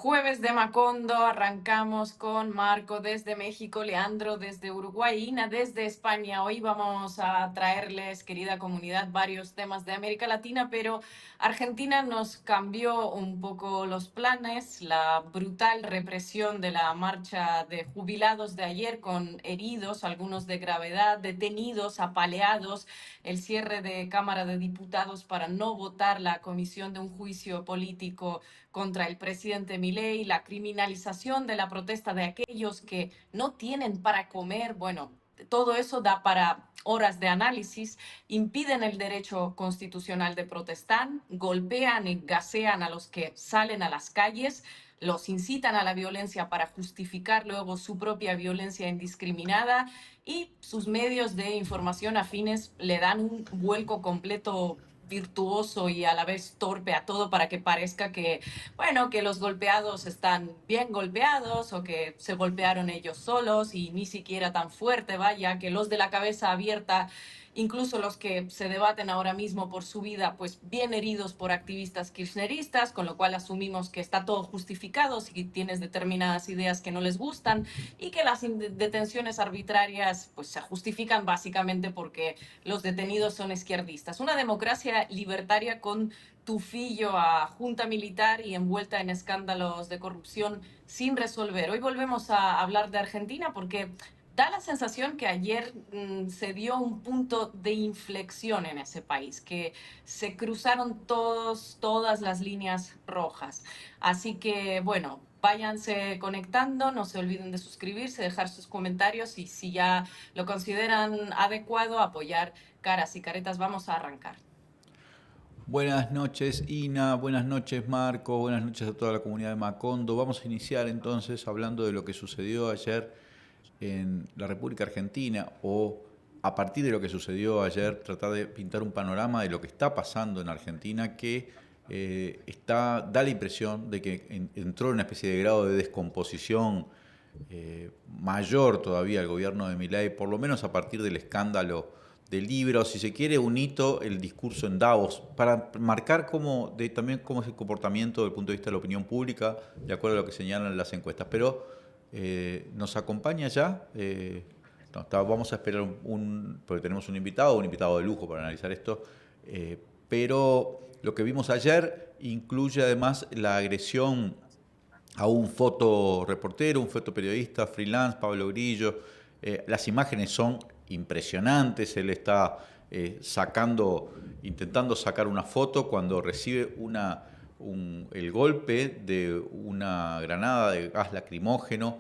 Jueves de Macondo, arrancamos con Marco desde México, Leandro desde Uruguay, Ina desde España. Hoy vamos a traerles, querida comunidad, varios temas de América Latina, pero Argentina nos cambió un poco los planes. La brutal represión de la marcha de jubilados de ayer con heridos, algunos de gravedad, detenidos, apaleados, el cierre de Cámara de Diputados para no votar la comisión de un juicio político contra el presidente Milei, la criminalización de la protesta de aquellos que no tienen para comer, bueno, todo eso da para horas de análisis, impiden el derecho constitucional de protestar, golpean y gasean a los que salen a las calles, los incitan a la violencia para justificar luego su propia violencia indiscriminada y sus medios de información afines le dan un vuelco completo virtuoso y a la vez torpe a todo para que parezca que, bueno, que los golpeados están bien golpeados o que se golpearon ellos solos y ni siquiera tan fuerte, vaya, que los de la cabeza abierta, incluso los que se debaten ahora mismo por su vida, pues bien heridos por activistas kirchneristas, con lo cual asumimos que está todo justificado si tienes determinadas ideas que no les gustan y que las detenciones arbitrarias pues se justifican básicamente porque los detenidos son izquierdistas. Una democracia libertaria con tufillo a junta militar y envuelta en escándalos de corrupción sin resolver. Hoy volvemos a hablar de Argentina porque da la sensación que ayer se dio un punto de inflexión en ese país, que se cruzaron todas las líneas rojas. Así que, bueno, váyanse conectando, no se olviden de suscribirse, dejar sus comentarios y si ya lo consideran adecuado, apoyar Caras y Caretas. Vamos a arrancar. Buenas noches, Ina, buenas noches, Marco, buenas noches a toda la comunidad de Macondo. Vamos a iniciar entonces hablando de lo que sucedió ayer en la República Argentina o a partir de lo que sucedió ayer, tratar de pintar un panorama de lo que está pasando en Argentina que da la impresión de que entró en una especie de grado de descomposición mayor todavía el gobierno de Milei, por lo menos a partir del escándalo del libro, si se quiere, un hito, el discurso en Davos, para marcar también cómo es el comportamiento desde el punto de vista de la opinión pública, de acuerdo a lo que señalan las encuestas. Pero nos acompaña ya, vamos a esperar porque tenemos un invitado de lujo para analizar esto, pero lo que vimos ayer incluye además la agresión a un fotoreportero, un fotoperiodista freelance, Pablo Grillo. Las imágenes son impresionantes. Él está intentando sacar una foto cuando recibe el golpe de una granada de gas lacrimógeno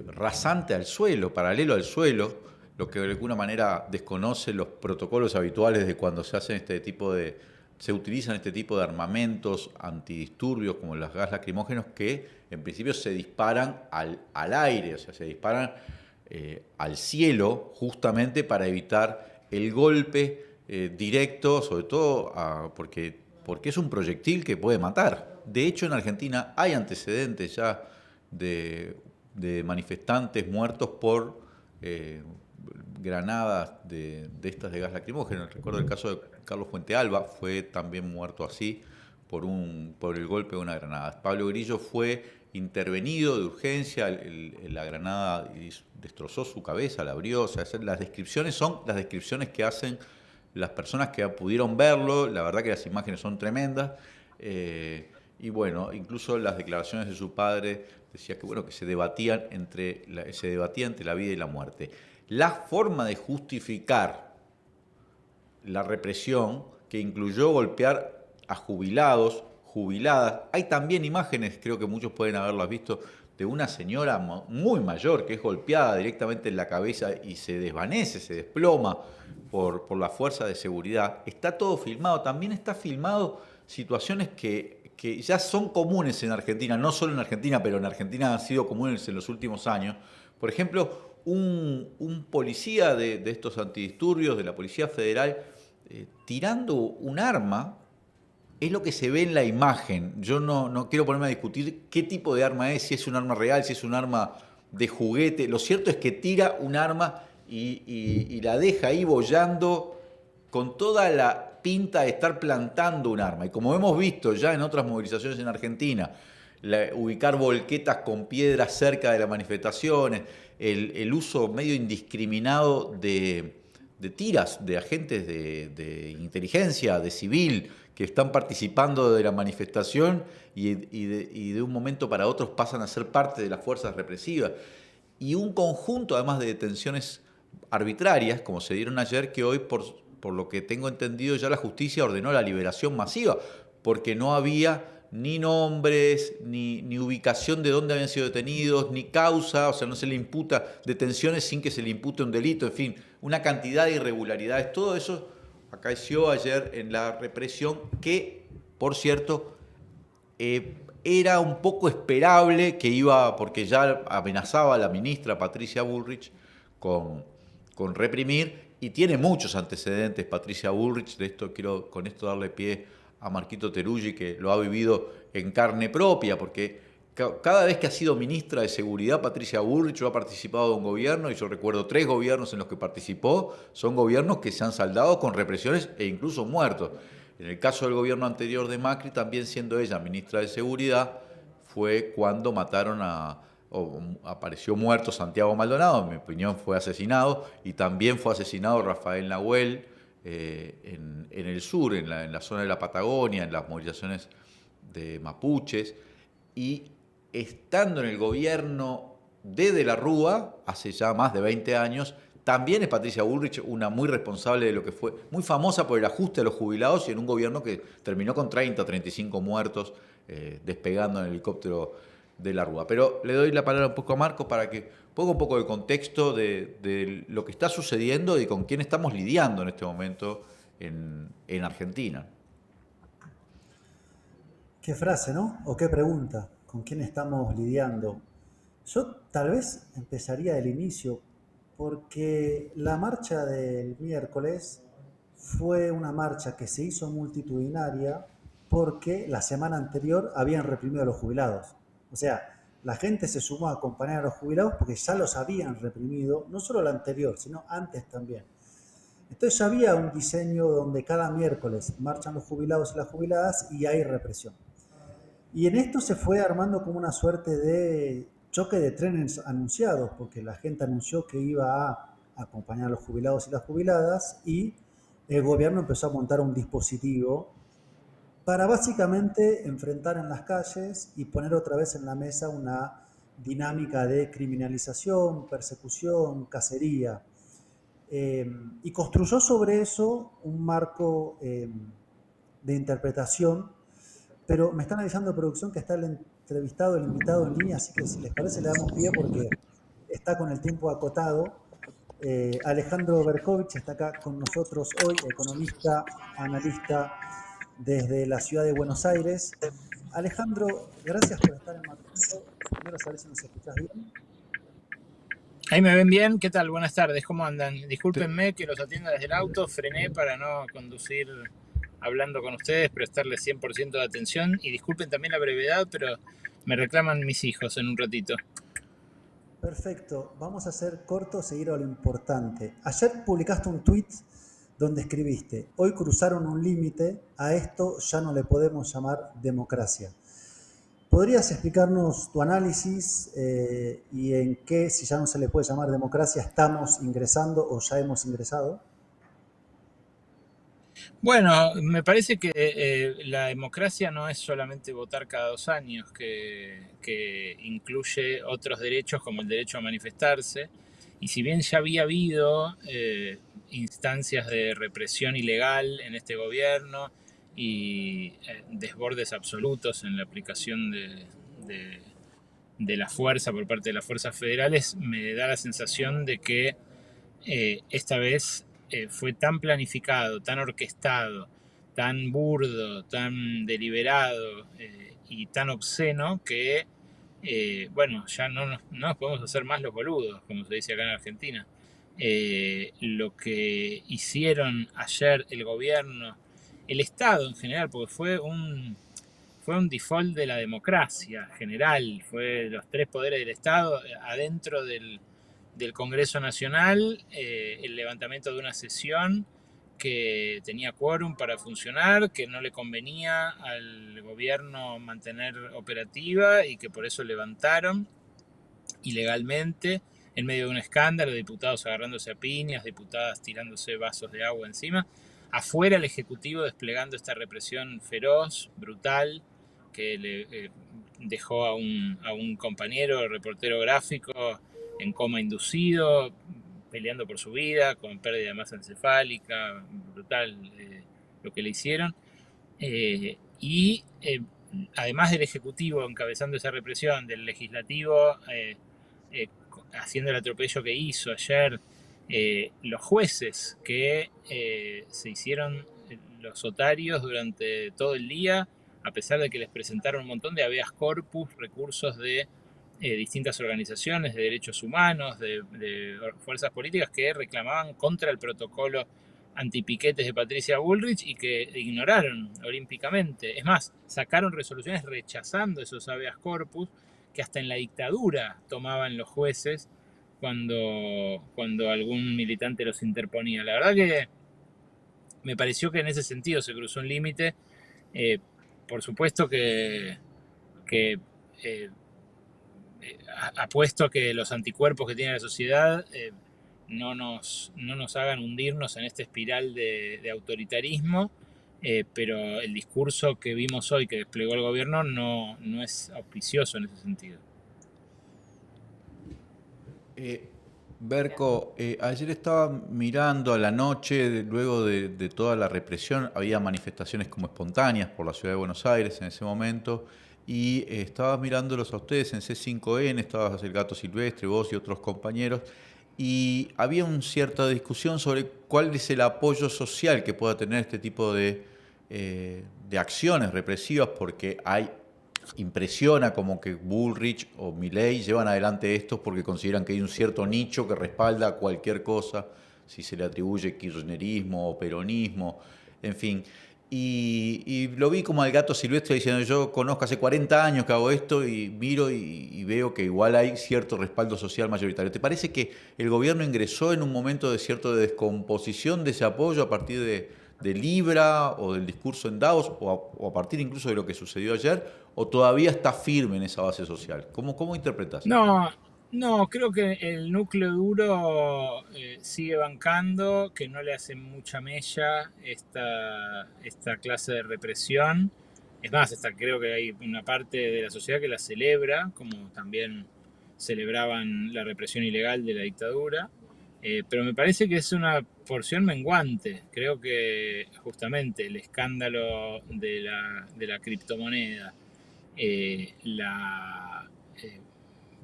rasante al suelo, paralelo al suelo, lo que de alguna manera desconoce los protocolos habituales de cuando se utilizan este tipo de armamentos antidisturbios como los gas lacrimógenos que en principio se disparan al aire, o sea, se disparan al cielo justamente para evitar el golpe directo, sobre todo porque es un proyectil que puede matar. De hecho, en Argentina hay antecedentes ya de manifestantes muertos por granadas de estas de gas lacrimógeno. Recuerdo el caso de Carlos Fuentealba, fue también muerto así por el golpe de una granada. Pablo Grillo fue intervenido de urgencia, la granada destrozó su cabeza, la abrió. O sea, las descripciones son las descripciones que hacen las personas que pudieron verlo. La verdad que las imágenes son tremendas. Y bueno, incluso las declaraciones de su padre decía que se debatía entre la vida y la muerte. La forma de justificar la represión, que incluyó golpear a jubilados, jubiladas. Hay también imágenes, creo que muchos pueden haberlas visto, de una señora muy mayor que es golpeada directamente en la cabeza y se desvanece, se desploma por la fuerza de seguridad. Está todo filmado. También está filmado situaciones que ya son comunes en Argentina, no solo en Argentina, pero en Argentina han sido comunes en los últimos años. Por ejemplo, un policía de estos antidisturbios, de la Policía Federal, tirando un arma. Es lo que se ve en la imagen. Yo no quiero ponerme a discutir qué tipo de arma es, si es un arma real, si es un arma de juguete. Lo cierto es que tira un arma y la deja ahí boyando con toda la pinta de estar plantando un arma. Y como hemos visto ya en otras movilizaciones en Argentina, ubicar volquetas con piedras cerca de las manifestaciones, el uso medio indiscriminado de tiras de agentes de inteligencia, de civil, que están participando de la manifestación y de un momento para otro pasan a ser parte de las fuerzas represivas. Y un conjunto además de detenciones arbitrarias, como se dieron ayer, que hoy, por lo que tengo entendido, ya la justicia ordenó la liberación masiva, porque no había ni nombres, ni ubicación de dónde habían sido detenidos, ni causa, o sea, no se le imputa detenciones sin que se le impute un delito, en fin, una cantidad de irregularidades. Todo eso acaeció ayer en la represión que, por cierto, era un poco esperable que iba, porque ya amenazaba a la ministra Patricia Bullrich con, con reprimir, y tiene muchos antecedentes Patricia Bullrich. De esto quiero con esto darle pie a Marquito Teruggi, que lo ha vivido en carne propia, porque cada vez que ha sido ministra de Seguridad Patricia Bullrich ha participado de un gobierno, y yo recuerdo 3 gobiernos en los que participó, son gobiernos que se han saldado con represiones e incluso muertos. En el caso del gobierno anterior de Macri, también siendo ella ministra de Seguridad, fue cuando mataron o apareció muerto Santiago Maldonado, en mi opinión fue asesinado, y también fue asesinado Rafael Nahuel en el sur, en la zona de la Patagonia, en las movilizaciones de mapuches, y estando en el gobierno de la Rúa, hace ya más de 20 años, también es Patricia Bullrich una muy responsable de lo que fue, muy famosa por el ajuste a los jubilados, y en un gobierno que terminó con 30, 35 muertos despegando en el helicóptero de la Rúa. Pero le doy la palabra un poco a Marco para que ponga un poco de contexto de lo que está sucediendo y con quién estamos lidiando en este momento en Argentina. Qué frase, ¿no? O qué pregunta. ¿Con quién estamos lidiando? Yo tal vez empezaría del inicio, porque la marcha del miércoles fue una marcha que se hizo multitudinaria porque la semana anterior habían reprimido a los jubilados. O sea, la gente se sumó a acompañar a los jubilados porque ya los habían reprimido, no solo la anterior, sino antes también. Entonces ya había un diseño donde cada miércoles marchan los jubilados y las jubiladas y hay represión. Y en esto se fue armando como una suerte de choque de trenes anunciados, porque la gente anunció que iba a acompañar a los jubilados y las jubiladas, y el gobierno empezó a montar un dispositivo para básicamente enfrentar en las calles y poner otra vez en la mesa una dinámica de criminalización, persecución, cacería. Y construyó sobre eso un marco de interpretación, pero me están avisando producción que está el entrevistado, el invitado en línea, así que si les parece le damos pie porque está con el tiempo acotado. Alejandro Berkovich está acá con nosotros hoy, economista, analista desde la ciudad de Buenos Aires. Alejandro, gracias por estar en Macondo. Primero saber si nos escuchás bien. Ahí me ven bien, ¿qué tal? Buenas tardes, ¿cómo andan? Discúlpenme que los atienda desde el auto, frené para no conducir hablando con ustedes, prestarles 100% de atención, y disculpen también la brevedad, pero me reclaman mis hijos en un ratito. Perfecto, vamos a hacer corto, seguir a lo importante. Ayer publicaste un tweet donde escribiste: hoy cruzaron un límite, a esto ya no le podemos llamar democracia. ¿Podrías explicarnos tu análisis y en qué, si ya no se le puede llamar democracia, estamos ingresando o ya hemos ingresado? Bueno, me parece que la democracia no es solamente votar cada 2 años, que incluye otros derechos como el derecho a manifestarse. Y si bien ya había habido instancias de represión ilegal en este gobierno y desbordes absolutos en la aplicación de la fuerza por parte de las fuerzas federales, me da la sensación de que esta vez fue tan planificado, tan orquestado, tan burdo, tan deliberado y tan obsceno que, bueno, ya no nos podemos hacer más los boludos, como se dice acá en Argentina. Lo que hicieron ayer el gobierno, el Estado en general, porque fue un default de la democracia general, fue los 3 poderes del Estado adentro del Congreso Nacional, el levantamiento de una sesión que tenía quórum para funcionar, que no le convenía al gobierno mantener operativa y que por eso levantaron ilegalmente en medio de un escándalo, diputados agarrándose a piñas, diputadas tirándose vasos de agua encima, afuera el Ejecutivo desplegando esta represión feroz, brutal, que le dejó a un compañero, reportero gráfico, en coma inducido, peleando por su vida, con pérdida de masa encefálica, brutal lo que le hicieron. Y además del Ejecutivo encabezando esa represión, del Legislativo haciendo el atropello que hizo ayer, los jueces que se hicieron los otarios durante todo el día, a pesar de que les presentaron un montón de habeas corpus, recursos de distintas organizaciones de derechos humanos, de fuerzas políticas que reclamaban contra el protocolo antipiquetes de Patricia Bullrich y que ignoraron olímpicamente. Es más, sacaron resoluciones rechazando esos habeas corpus que hasta en la dictadura tomaban los jueces cuando algún militante los interponía. La verdad que me pareció que en ese sentido se cruzó un límite. Por supuesto que apuesto a que los anticuerpos que tiene la sociedad no nos hagan hundirnos en esta espiral de autoritarismo, pero el discurso que vimos hoy que desplegó el gobierno no es auspicioso en ese sentido. Berco, ayer estaba mirando a la noche, luego de toda la represión, había manifestaciones como espontáneas por la ciudad de Buenos Aires en ese momento, y estaba mirándolos a ustedes en C5N, estabas el Gato Silvestre, vos y otros compañeros, y había una cierta discusión sobre cuál es el apoyo social que pueda tener este tipo de acciones represivas, porque impresiona como que Bullrich o Milei llevan adelante esto porque consideran que hay un cierto nicho que respalda cualquier cosa, si se le atribuye kirchnerismo o peronismo, en fin. Y lo vi como al Gato Silvestre diciendo, yo conozco hace 40 años que hago esto y miro y veo que igual hay cierto respaldo social mayoritario. ¿Te parece que el gobierno ingresó en un momento de cierta descomposición de ese apoyo a partir de Libra o del discurso en Davos o a partir incluso de lo que sucedió ayer, o todavía está firme en esa base social? ¿Cómo interpretas esto? No, creo que el núcleo duro sigue bancando, que no le hace mucha mella esta clase de represión. Es más, creo que hay una parte de la sociedad que la celebra, como también celebraban la represión ilegal de la dictadura. Pero me parece que es una porción menguante. Creo que justamente el escándalo de la criptomoneda, la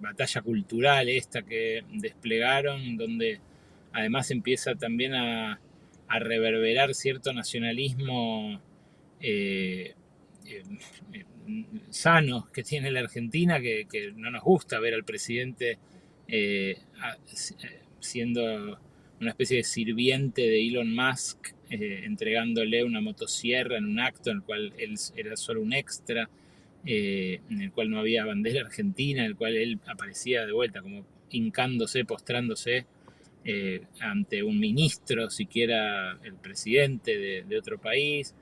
batalla cultural esta que desplegaron, donde además empieza también a reverberar cierto nacionalismo eh, eh, sano que tiene la Argentina, que no nos gusta ver al presidente siendo una especie de sirviente de Elon Musk, entregándole una motosierra en un acto en el cual él era solo un extra, en el cual no había bandera argentina, en el cual él aparecía de vuelta como hincándose, postrándose ante un ministro, siquiera el presidente de otro país.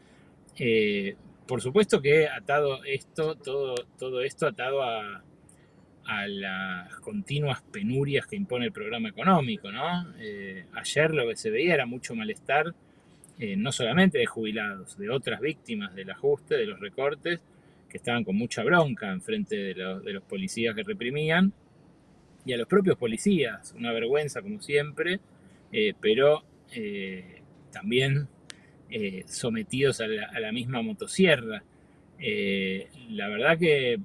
Por supuesto que atado esto, todo esto atado a las continuas penurias que impone el programa económico, ¿no? Ayer lo que se veía era mucho malestar, no solamente de jubilados, de otras víctimas del ajuste, de los recortes, que estaban con mucha bronca en frente de los policías que reprimían, y a los propios policías, una vergüenza como siempre, pero también sometidos a la misma motosierra. La verdad que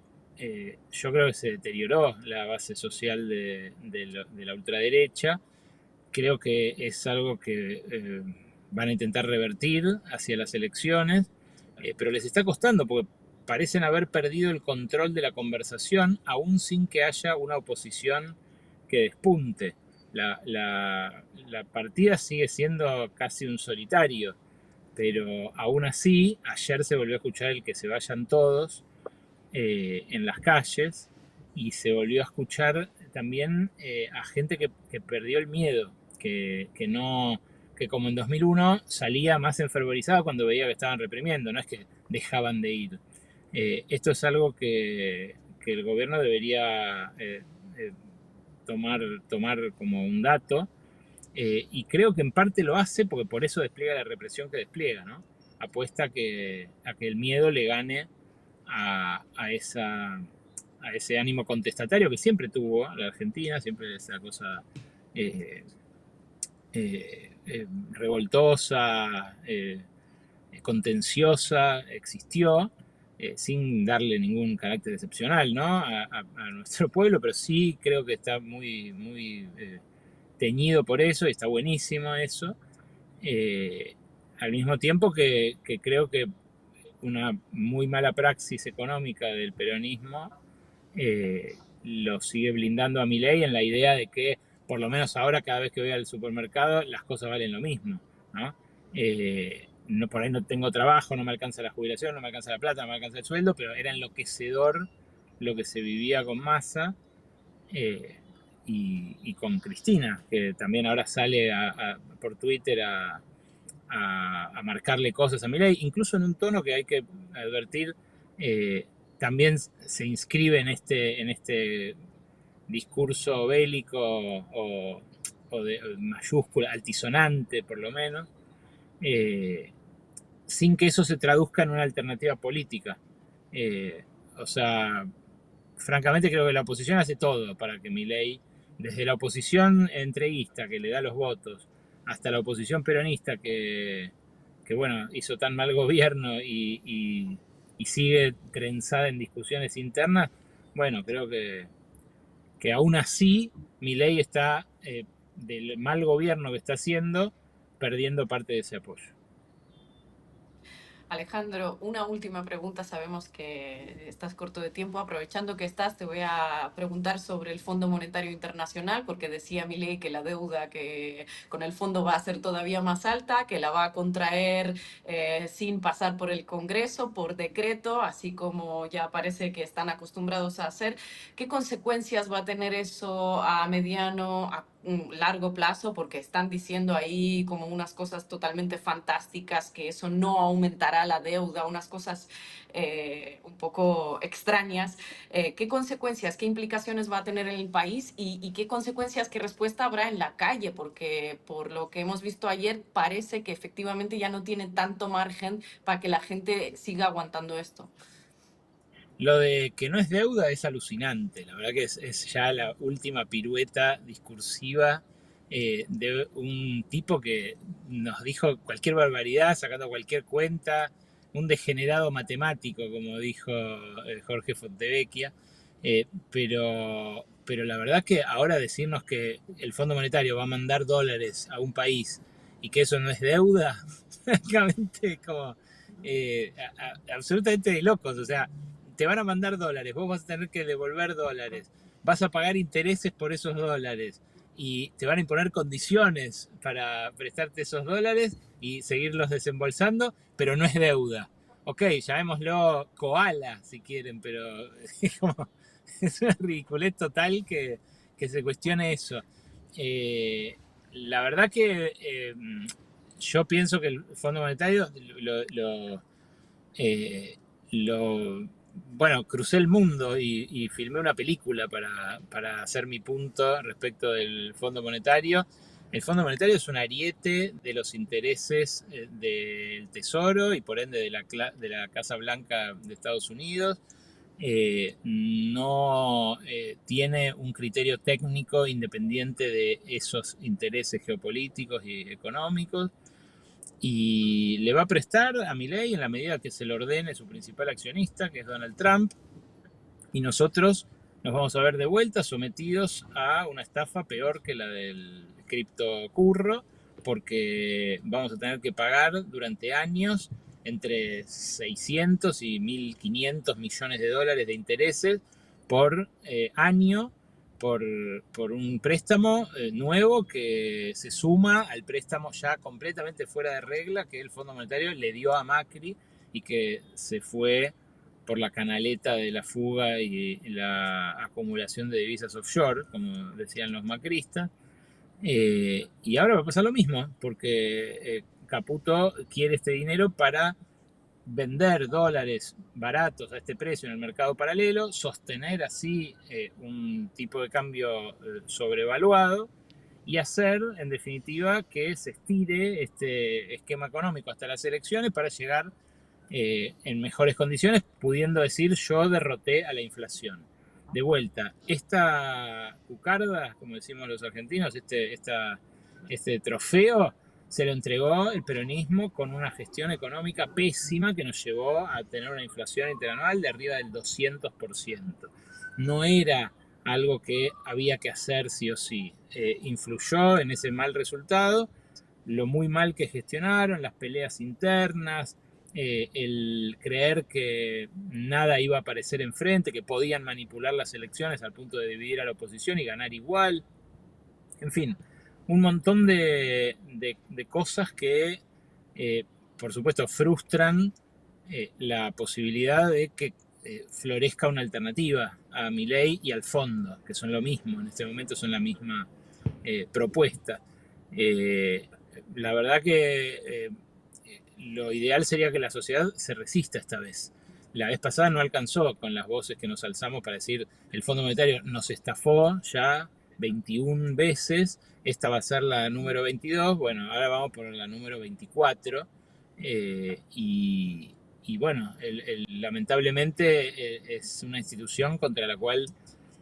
yo creo que se deterioró la base social de la ultraderecha. Creo que es algo que van a intentar revertir hacia las elecciones, pero les está costando porque parecen haber perdido el control de la conversación, aún sin que haya una oposición que despunte. La partida sigue siendo casi un solitario, pero aún así, ayer se volvió a escuchar el que se vayan todos en las calles, y se volvió a escuchar también a gente que perdió el miedo, que no que como en 2001 salía más enfervorizado cuando veía que estaban reprimiendo, no es que dejaban de ir. Esto es algo que el gobierno debería tomar como un dato, y creo que en parte lo hace porque por eso despliega la represión que despliega, ¿no? Apuesta a que el miedo le gane a ese ánimo contestatario que siempre tuvo la Argentina, siempre esa cosa eh, revoltosa, contenciosa, existió, sin darle ningún carácter excepcional, ¿no? a nuestro pueblo, pero sí creo que está muy teñido por eso y está buenísimo eso. Eh, Al mismo tiempo que creo que una muy mala praxis económica del peronismo lo sigue blindando a Milei en la idea de que por lo menos ahora cada vez que voy al supermercado las cosas valen lo mismo, ¿no? No, por ahí no tengo trabajo, no me alcanza la jubilación, no me alcanza la plata, no me alcanza el sueldo, pero era enloquecedor lo que se vivía con Massa y con Cristina, que también ahora sale por Twitter a marcarle cosas a Milei, incluso en un tono que hay que advertir, también se inscribe en este discurso bélico o de mayúscula, altisonante por lo menos, eh, sin que eso se traduzca en una alternativa política. O sea, francamente creo que la oposición hace todo para que Milei, desde la oposición entreguista que le da los votos, hasta la oposición peronista que bueno, hizo tan mal gobierno y sigue trenzada en discusiones internas, bueno, creo que aún así Milei está, del mal gobierno que está haciendo, perdiendo parte de ese apoyo. Alejandro, una última pregunta. Sabemos que estás corto de tiempo. Aprovechando que estás, te voy a preguntar sobre el Fondo Monetario Internacional, porque decía Milei que la deuda que con el fondo va a ser todavía más alta, que la va a contraer sin pasar por el Congreso, por decreto, así como ya parece que están acostumbrados a hacer. ¿Qué consecuencias va a tener eso a mediano, a un largo plazo? Porque están diciendo ahí como unas cosas totalmente fantásticas, que eso no aumentará la deuda, unas cosas un poco extrañas. ¿Qué consecuencias, qué implicaciones va a tener en el país y qué consecuencias, qué respuesta habrá en la calle? Porque por lo que hemos visto ayer parece que efectivamente ya no tiene tanto margen para que la gente siga aguantando esto. Lo de que no es deuda es alucinante. La verdad que es ya la última pirueta discursiva de un tipo que nos dijo cualquier barbaridad, sacando cualquier cuenta, un degenerado matemático, como dijo Jorge Fontevecchia. Pero la verdad que ahora decirnos que el Fondo Monetario va a mandar dólares a un país y que eso no es deuda, francamente, como absolutamente de locos. O sea, te van a mandar dólares, vos vas a tener que devolver dólares, vas a pagar intereses por esos dólares y te van a imponer condiciones para prestarte esos dólares y seguirlos desembolsando, pero no es deuda. Ok, llamémoslo koala si quieren, pero es una ridiculez total que se cuestione eso. Eh, la verdad que yo pienso que el Fondo Monetario eh, lo bueno, crucé el mundo y filmé una película para hacer mi punto respecto del Fondo Monetario. El Fondo Monetario es un ariete de los intereses del Tesoro y por ende de la Casa Blanca de Estados Unidos. No tiene un criterio técnico independiente de esos intereses geopolíticos y económicos y le va a prestar a Milei en la medida que se le ordene su principal accionista, que es Donald Trump, y nosotros nos vamos a ver de vuelta sometidos a una estafa peor que la del criptocurro, porque vamos a tener que pagar durante años entre 600 y 1.500 millones de dólares de intereses por año por un préstamo nuevo que se suma al préstamo ya completamente fuera de regla que el Fondo Monetario le dio a Macri y que se fue por la canaleta de la fuga y la acumulación de divisas offshore, como decían los macristas. Y ahora va a pasar lo mismo, porque Caputo quiere este dinero para vender dólares baratos a este precio en el mercado paralelo, sostener así un tipo de cambio sobrevaluado y hacer, en definitiva, que se estire este esquema económico hasta las elecciones para llegar en mejores condiciones, pudiendo decir yo derroté a la inflación. De vuelta, esta cucarda, como decimos los argentinos, este trofeo, se lo entregó el peronismo con una gestión económica pésima que nos llevó a tener una inflación interanual de arriba del 200%. No era algo que había que hacer sí o sí. Influyó en ese mal resultado, lo muy mal que gestionaron, las peleas internas, el creer que nada iba a aparecer enfrente, que podían manipular las elecciones al punto de dividir a la oposición y ganar igual. En fin, un montón de cosas que, por supuesto, frustran la posibilidad de que florezca una alternativa a Milei y al fondo, que son lo mismo, en este momento son la misma propuesta. La verdad que lo ideal sería que la sociedad se resista esta vez. La vez pasada no alcanzó con las voces que nos alzamos para decir el Fondo Monetario nos estafó ya 21 veces, esta va a ser la número 22, bueno, ahora vamos por la número 24 y bueno, lamentablemente es una institución contra la cual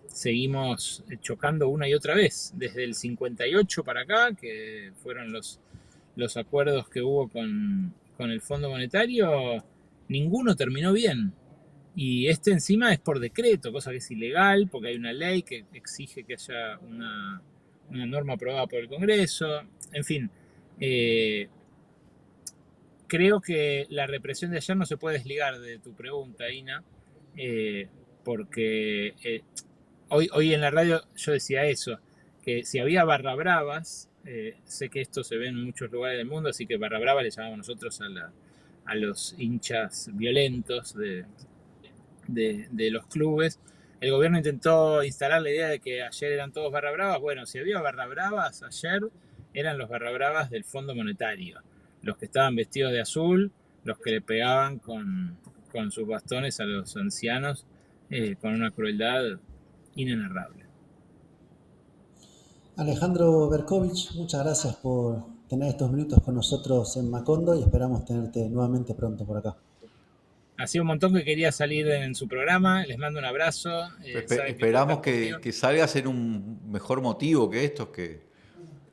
seguimos chocando una y otra vez, desde el 58 para acá, que fueron los acuerdos que hubo con el Fondo Monetario, ninguno terminó bien. Y este encima es por decreto, cosa que es ilegal, porque hay una ley que exige que haya una norma aprobada por el Congreso. En fin, eh, creo que la represión de ayer no se puede desligar de tu pregunta, Ina, porque hoy en la radio yo decía eso, que si había barra bravas, sé que esto se ve en muchos lugares del mundo, así que barra brava le llamamos nosotros a los hinchas violentos de los clubes. El gobierno intentó instalar la idea de que ayer eran todos barra bravas. Bueno, si había barra bravas ayer, eran los barra bravas del Fondo Monetario. Los que estaban vestidos de azul, los que le pegaban con sus bastones a los ancianos con una crueldad inenarrable. Alejandro Berkovich, muchas gracias por tener estos minutos con nosotros en Macondo y esperamos tenerte nuevamente pronto por acá. Hacía un montón que quería salir en su programa, les mando un abrazo. Saben que Esperamos cuentan conmigo. que salga a ser un mejor motivo que estos, que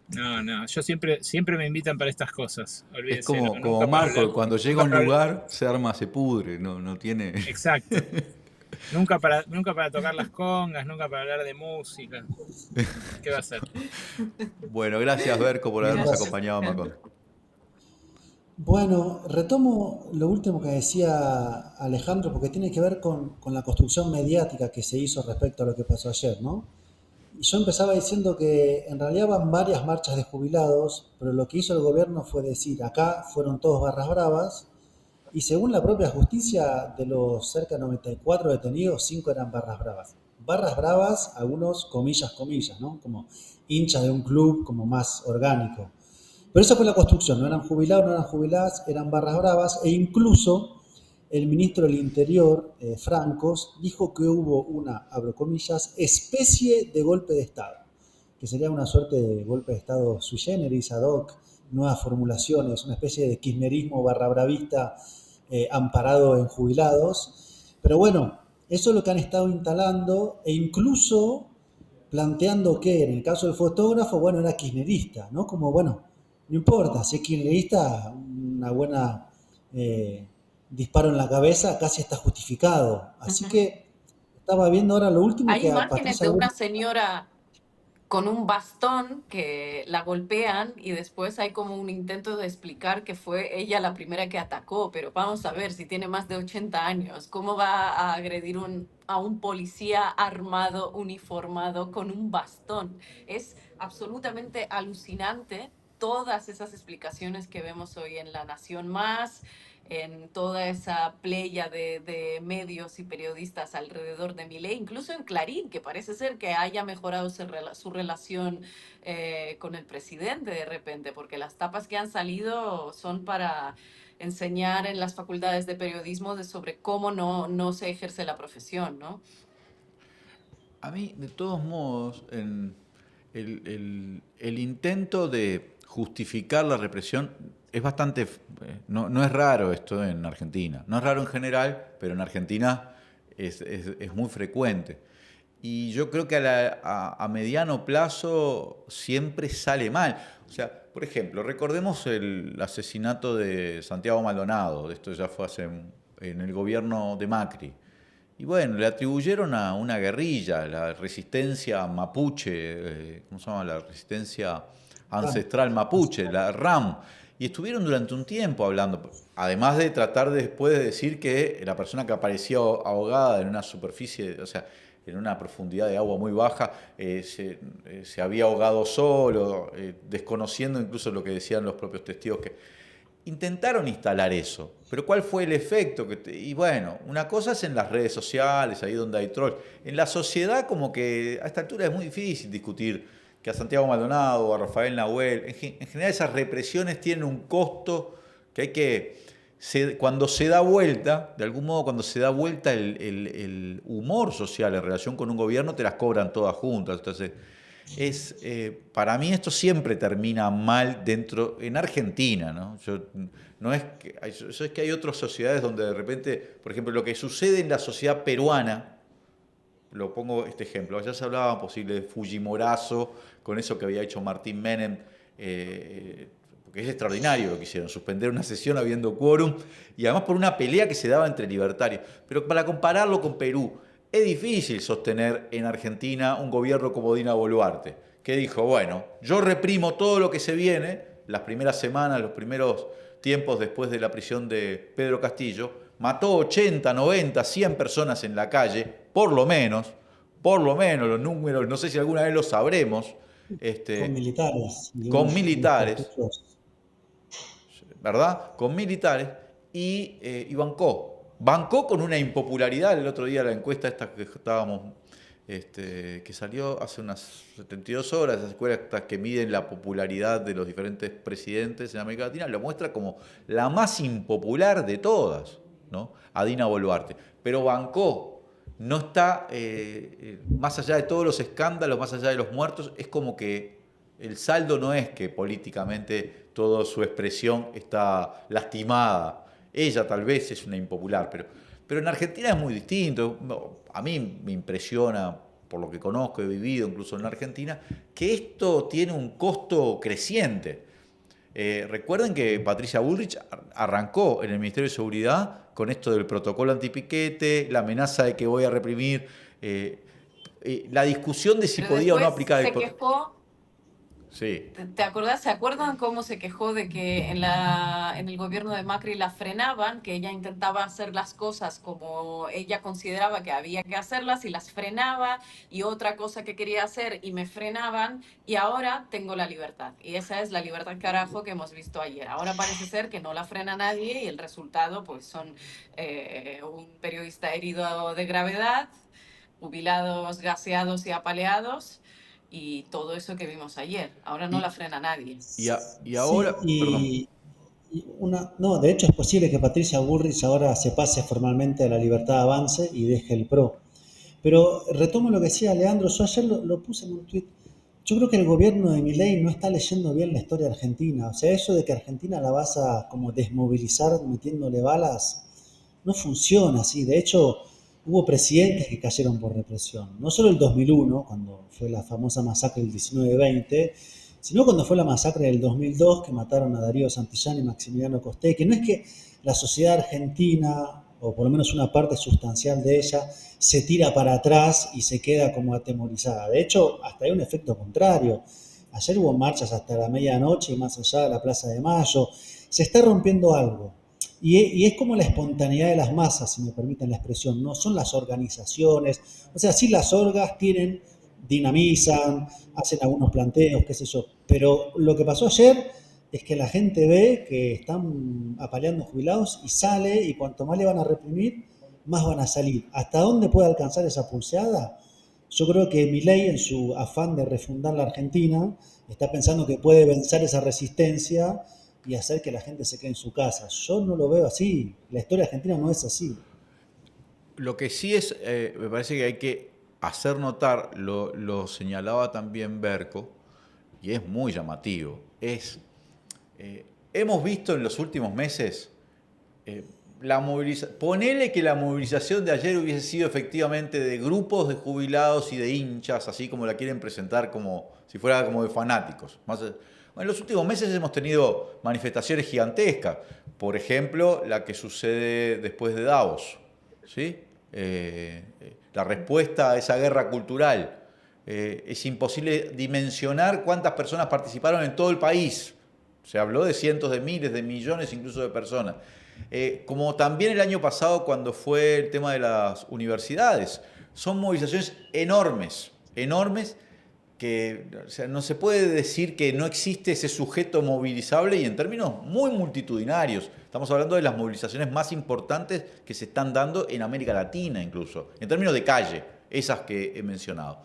No, yo siempre me invitan para estas cosas, es olvídense, como nunca para Marco, hablar, que cuando llega a nunca un para hablar, lugar se arma, se pudre, no tiene... exacto, nunca para tocar las congas, nunca para hablar de música, ¿qué va a ser? Bueno, gracias Berco por habernos Gracias. acompañado, Macón. Bueno, retomo lo último que decía Alejandro porque tiene que ver con la construcción mediática que se hizo respecto a lo que pasó ayer, ¿no? Y yo empezaba diciendo que en realidad van varias marchas de jubilados, pero lo que hizo el gobierno fue decir, acá fueron todos barras bravas, y según la propia justicia, de los cerca de 94 detenidos, 5 eran barras bravas. Barras bravas, algunos comillas, ¿no? Como hinchas de un club como más orgánico. Pero esa fue la construcción, no eran jubilados, no eran jubiladas, eran barras bravas, e incluso el ministro del Interior, Francos, dijo que hubo una, abro comillas, especie de golpe de Estado, que sería una suerte de golpe de Estado sui generis, ad hoc, nuevas formulaciones, una especie de kirchnerismo barra bravista amparado en jubilados. Pero bueno, eso es lo que han estado instalando e incluso planteando que en el caso del fotógrafo, bueno, era kirchnerista, ¿no? Como, bueno, no importa, si es kirchnerista, una buena disparo en la cabeza casi está justificado. Así que estaba viendo ahora lo último Hay que a imágenes Patricia de una Bullrich. señora con un bastón que la golpean y después hay como un intento de explicar que fue ella la primera que atacó, pero vamos a ver si tiene más de 80 años, ¿cómo va a agredir a un policía armado, uniformado, con un bastón? Es absolutamente alucinante todas esas explicaciones que vemos hoy en La Nación Más, en toda esa playa de medios y periodistas alrededor de Milei, incluso en Clarín, que parece ser que haya mejorado su relación con el presidente de repente, porque las tapas que han salido son para enseñar en las facultades de periodismo sobre cómo no se ejerce la profesión, ¿no? A mí, de todos modos, el intento de justificar la represión es bastante, no es raro esto en Argentina. No es raro en general, pero en Argentina es muy frecuente. Y yo creo que a mediano plazo siempre sale mal. O sea, por ejemplo, recordemos el asesinato de Santiago Maldonado. Esto ya fue en el gobierno de Macri. Y bueno, le atribuyeron a una guerrilla, la resistencia mapuche, ¿cómo se llama? La resistencia ancestral mapuche, la RAM. Y estuvieron durante un tiempo hablando, además de tratar después de decir que la persona que apareció ahogada en una superficie, o sea, en una profundidad de agua muy baja, se había ahogado solo, desconociendo incluso lo que decían los propios testigos, que intentaron instalar eso, pero ¿cuál fue el efecto? Y bueno, una cosa es en las redes sociales, ahí donde hay trolls. En la sociedad como que a esta altura es muy difícil discutir que a Santiago Maldonado o a Rafael Nahuel, en general esas represiones tienen un costo que hay que, cuando se da vuelta, de algún modo cuando se da vuelta el humor social en relación con un gobierno, te las cobran todas juntas. Entonces, para mí esto siempre termina mal en Argentina, ¿no? No es que, yo es que hay otras sociedades donde de repente, por ejemplo, lo que sucede en la sociedad peruana, lo pongo este ejemplo, allá se hablaba posible de Fujimorazo, con eso que había hecho Martín Menem, porque es extraordinario lo que hicieron, suspender una sesión habiendo quórum, y además por una pelea que se daba entre libertarios. Pero para compararlo con Perú, es difícil sostener en Argentina un gobierno como Dina Boluarte, que dijo, bueno, yo reprimo todo lo que se viene, las primeras semanas, los primeros tiempos después de la prisión de Pedro Castillo, mató 80, 90, 100 personas en la calle, por lo menos, los números, no sé si alguna vez los sabremos, Con militares. con militares, ¿verdad? Con militares y bancó con una impopularidad. El otro día la encuesta esta que estábamos, que salió hace unas 72 horas, las encuestas que miden la popularidad de los diferentes presidentes en América Latina, lo muestra como la más impopular de todas, ¿no? A Dina Boluarte. Pero bancó, no está, más allá de todos los escándalos, más allá de los muertos, es como que el saldo no es que políticamente toda su expresión está lastimada. Ella tal vez es una impopular, pero en Argentina es muy distinto. A mí me impresiona, por lo que conozco, he vivido incluso en la Argentina, que esto tiene un costo creciente. Recuerden que Patricia Bullrich arrancó en el Ministerio de Seguridad con esto del protocolo antipiquete, la amenaza de que voy a reprimir, la discusión de si Pero podía o no después aplicar se el quejó. Sí. ¿Te acordás? ¿Se acuerdan cómo se quejó de que en el gobierno de Macri la frenaban, que ella intentaba hacer las cosas como ella consideraba que había que hacerlas y las frenaba, y otra cosa que quería hacer y me frenaban, y ahora tengo la libertad? Y esa es la libertad carajo que hemos visto ayer. Ahora parece ser que no la frena nadie y el resultado pues son un periodista herido de gravedad, jubilados gaseados y apaleados, y todo eso que vimos ayer. Ahora no Y, la frena nadie. y Sí, ahora, perdón. no, de hecho es posible que Patricia Bullrich ahora se pase formalmente a la Libertad Avance y deje el PRO. Pero retomo lo que decía Leandro, yo ayer lo puse en un tuit. Yo creo que el gobierno de Milei no está leyendo bien la historia argentina. O sea, eso de que Argentina la vas a como desmovilizar metiéndole balas, no funciona así. De hecho, hubo presidentes que cayeron por represión. No solo el 2001, cuando fue la famosa masacre del 19-20, sino cuando fue la masacre del 2002, que mataron a Darío Santillán y Maximiliano Costé, que no es que la sociedad argentina, o por lo menos una parte sustancial de ella, se tira para atrás y se queda como atemorizada. De hecho, hasta hay un efecto contrario. Ayer hubo marchas hasta la medianoche y más allá de la Plaza de Mayo. Se está rompiendo algo. Y es como la espontaneidad de las masas, si me permiten la expresión, no son las organizaciones. O sea, sí las orgas dinamizan, hacen algunos planteos, qué sé yo. Pero lo que pasó ayer es que la gente ve que están apaleando jubilados y sale, y cuanto más le van a reprimir, más van a salir. ¿Hasta dónde puede alcanzar esa pulseada? Yo creo que Milei, en su afán de refundar la Argentina, está pensando que puede vencer esa resistencia y hacer que la gente se quede en su casa. Yo no lo veo así. La historia argentina no es así. Lo que sí es, me parece que hay que hacer notar, lo señalaba también Berco, y es muy llamativo, hemos visto en los últimos meses la movilización, ponele que la movilización de ayer hubiese sido efectivamente de grupos de jubilados y de hinchas, así como la quieren presentar como si fuera como de fanáticos. En los últimos meses hemos tenido manifestaciones gigantescas, por ejemplo, la que sucede después de Davos, ¿sí? La respuesta a esa guerra cultural. Es imposible dimensionar cuántas personas participaron en todo el país. Se habló de cientos de miles, de millones incluso de personas. Como también el año pasado cuando fue el tema de las universidades. Son movilizaciones enormes, enormes, que o sea, no se puede decir que no existe ese sujeto movilizable, y en términos muy multitudinarios. Estamos hablando de las movilizaciones más importantes que se están dando en América Latina incluso, en términos de calle, esas que he mencionado.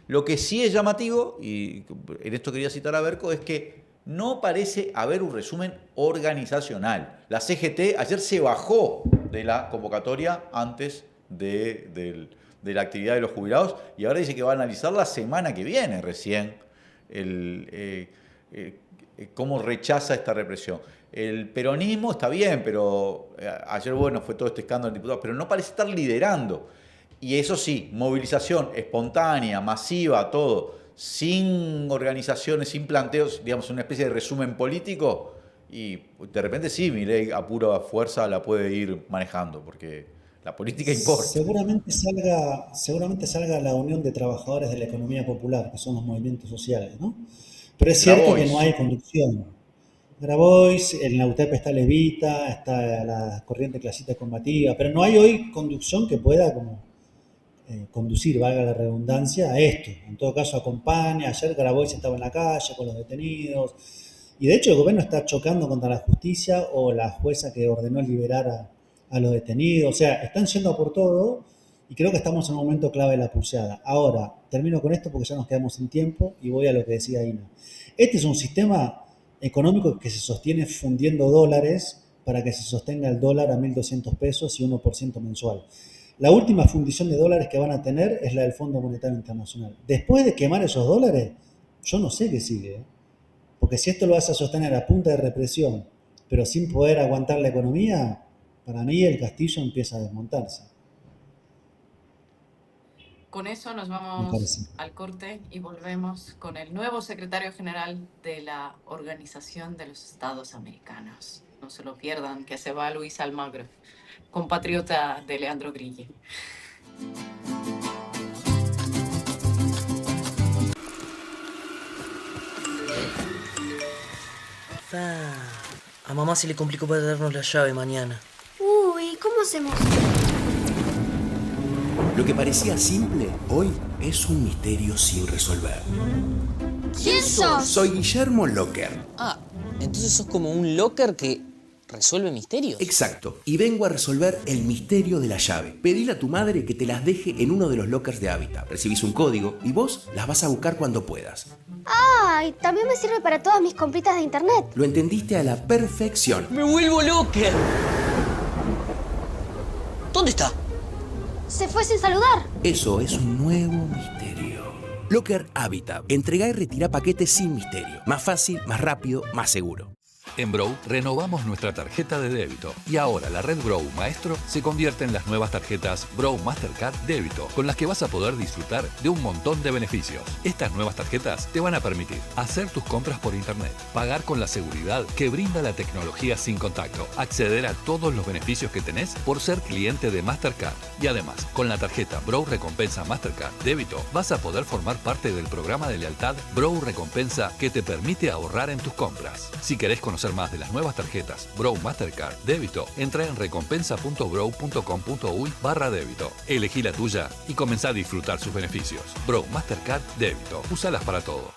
Lo que sí es llamativo, y en esto quería citar a Berco, es que no parece haber un resumen organizacional. La CGT ayer se bajó de la convocatoria antes de la actividad de los jubilados, y ahora dice que va a analizar la semana que viene recién cómo rechaza esta represión. El peronismo está bien, pero ayer bueno fue todo este escándalo de diputados, pero no parece estar liderando. Y eso sí, movilización espontánea, masiva, todo, sin organizaciones, sin planteos, digamos, una especie de resumen político, y de repente sí, Milei a pura fuerza la puede ir manejando, porque la política importa. Seguramente salga la Unión de Trabajadores de la Economía Popular, que son los movimientos sociales, ¿no? Pero es cierto que no Grabois. hay conducción. Grabois, en la UTEP está Levita, está la corriente clasista combativa, pero no hay hoy conducción que pueda como conducir, valga la redundancia, a esto. En todo caso acompaña. Ayer Grabois estaba en la calle con los detenidos, y de hecho el gobierno está chocando contra la justicia o la jueza que ordenó liberar a los detenidos. O sea, están yendo a por todo, y creo que estamos en un momento clave de la pulseada. Ahora, termino con esto porque ya nos quedamos sin tiempo y voy a lo que decía Ina. Este es un sistema económico que se sostiene fundiendo dólares para que se sostenga el dólar a 1.200 pesos y 1% mensual. La última fundición de dólares que van a tener es la del Fondo Monetario Internacional. Después de quemar esos dólares, yo no sé qué sigue. Porque si esto lo vas a sostener a punta de represión, pero sin poder aguantar la economía, para mí el castillo empieza a desmontarse, Con eso nos me vamos parece. al corte y volvemos con el nuevo secretario general de la Organización de los Estados Americanos. No se lo pierdan, que se va Luis Almagro, compatriota de Leandro Grilli. A mamá se le complicó para darnos la llave mañana. Uy, ¿cómo hacemos? Lo que parecía simple, hoy es un misterio sin resolver. ¿Quién sos? Soy Guillermo Locker. Ah, entonces sos como un locker que resuelve misterios. Exacto. Y vengo a resolver el misterio de la llave. Pedile a tu madre que te las deje en uno de los lockers de Hábitat. Recibís un código y vos las vas a buscar cuando puedas. Ay, también me sirve para todas mis compritas de internet. Lo entendiste a la perfección. ¡Me vuelvo locker! ¿Dónde está? Se fue sin saludar. Eso es un nuevo misterio. Locker Hábitat. Entrega y retira paquetes sin misterio. Más fácil, más rápido, más seguro. En Brow renovamos nuestra tarjeta de débito y ahora la red Brow Maestro se convierte en las nuevas tarjetas Brow Mastercard Débito, con las que vas a poder disfrutar de un montón de beneficios. Estas nuevas tarjetas te van a permitir hacer tus compras por internet, pagar con la seguridad que brinda la tecnología sin contacto, acceder a todos los beneficios que tenés por ser cliente de Mastercard. Y además, con la tarjeta Brow Recompensa Mastercard Débito vas a poder formar parte del programa de lealtad Brow Recompensa que te permite ahorrar en tus compras. Si querés conocer más de las nuevas tarjetas Brow Mastercard Débito, entra en recompensa.brow.com.uy/débito. Elegí la tuya y comenzá a disfrutar sus beneficios. Brow Mastercard Débito. Úsalas para todo.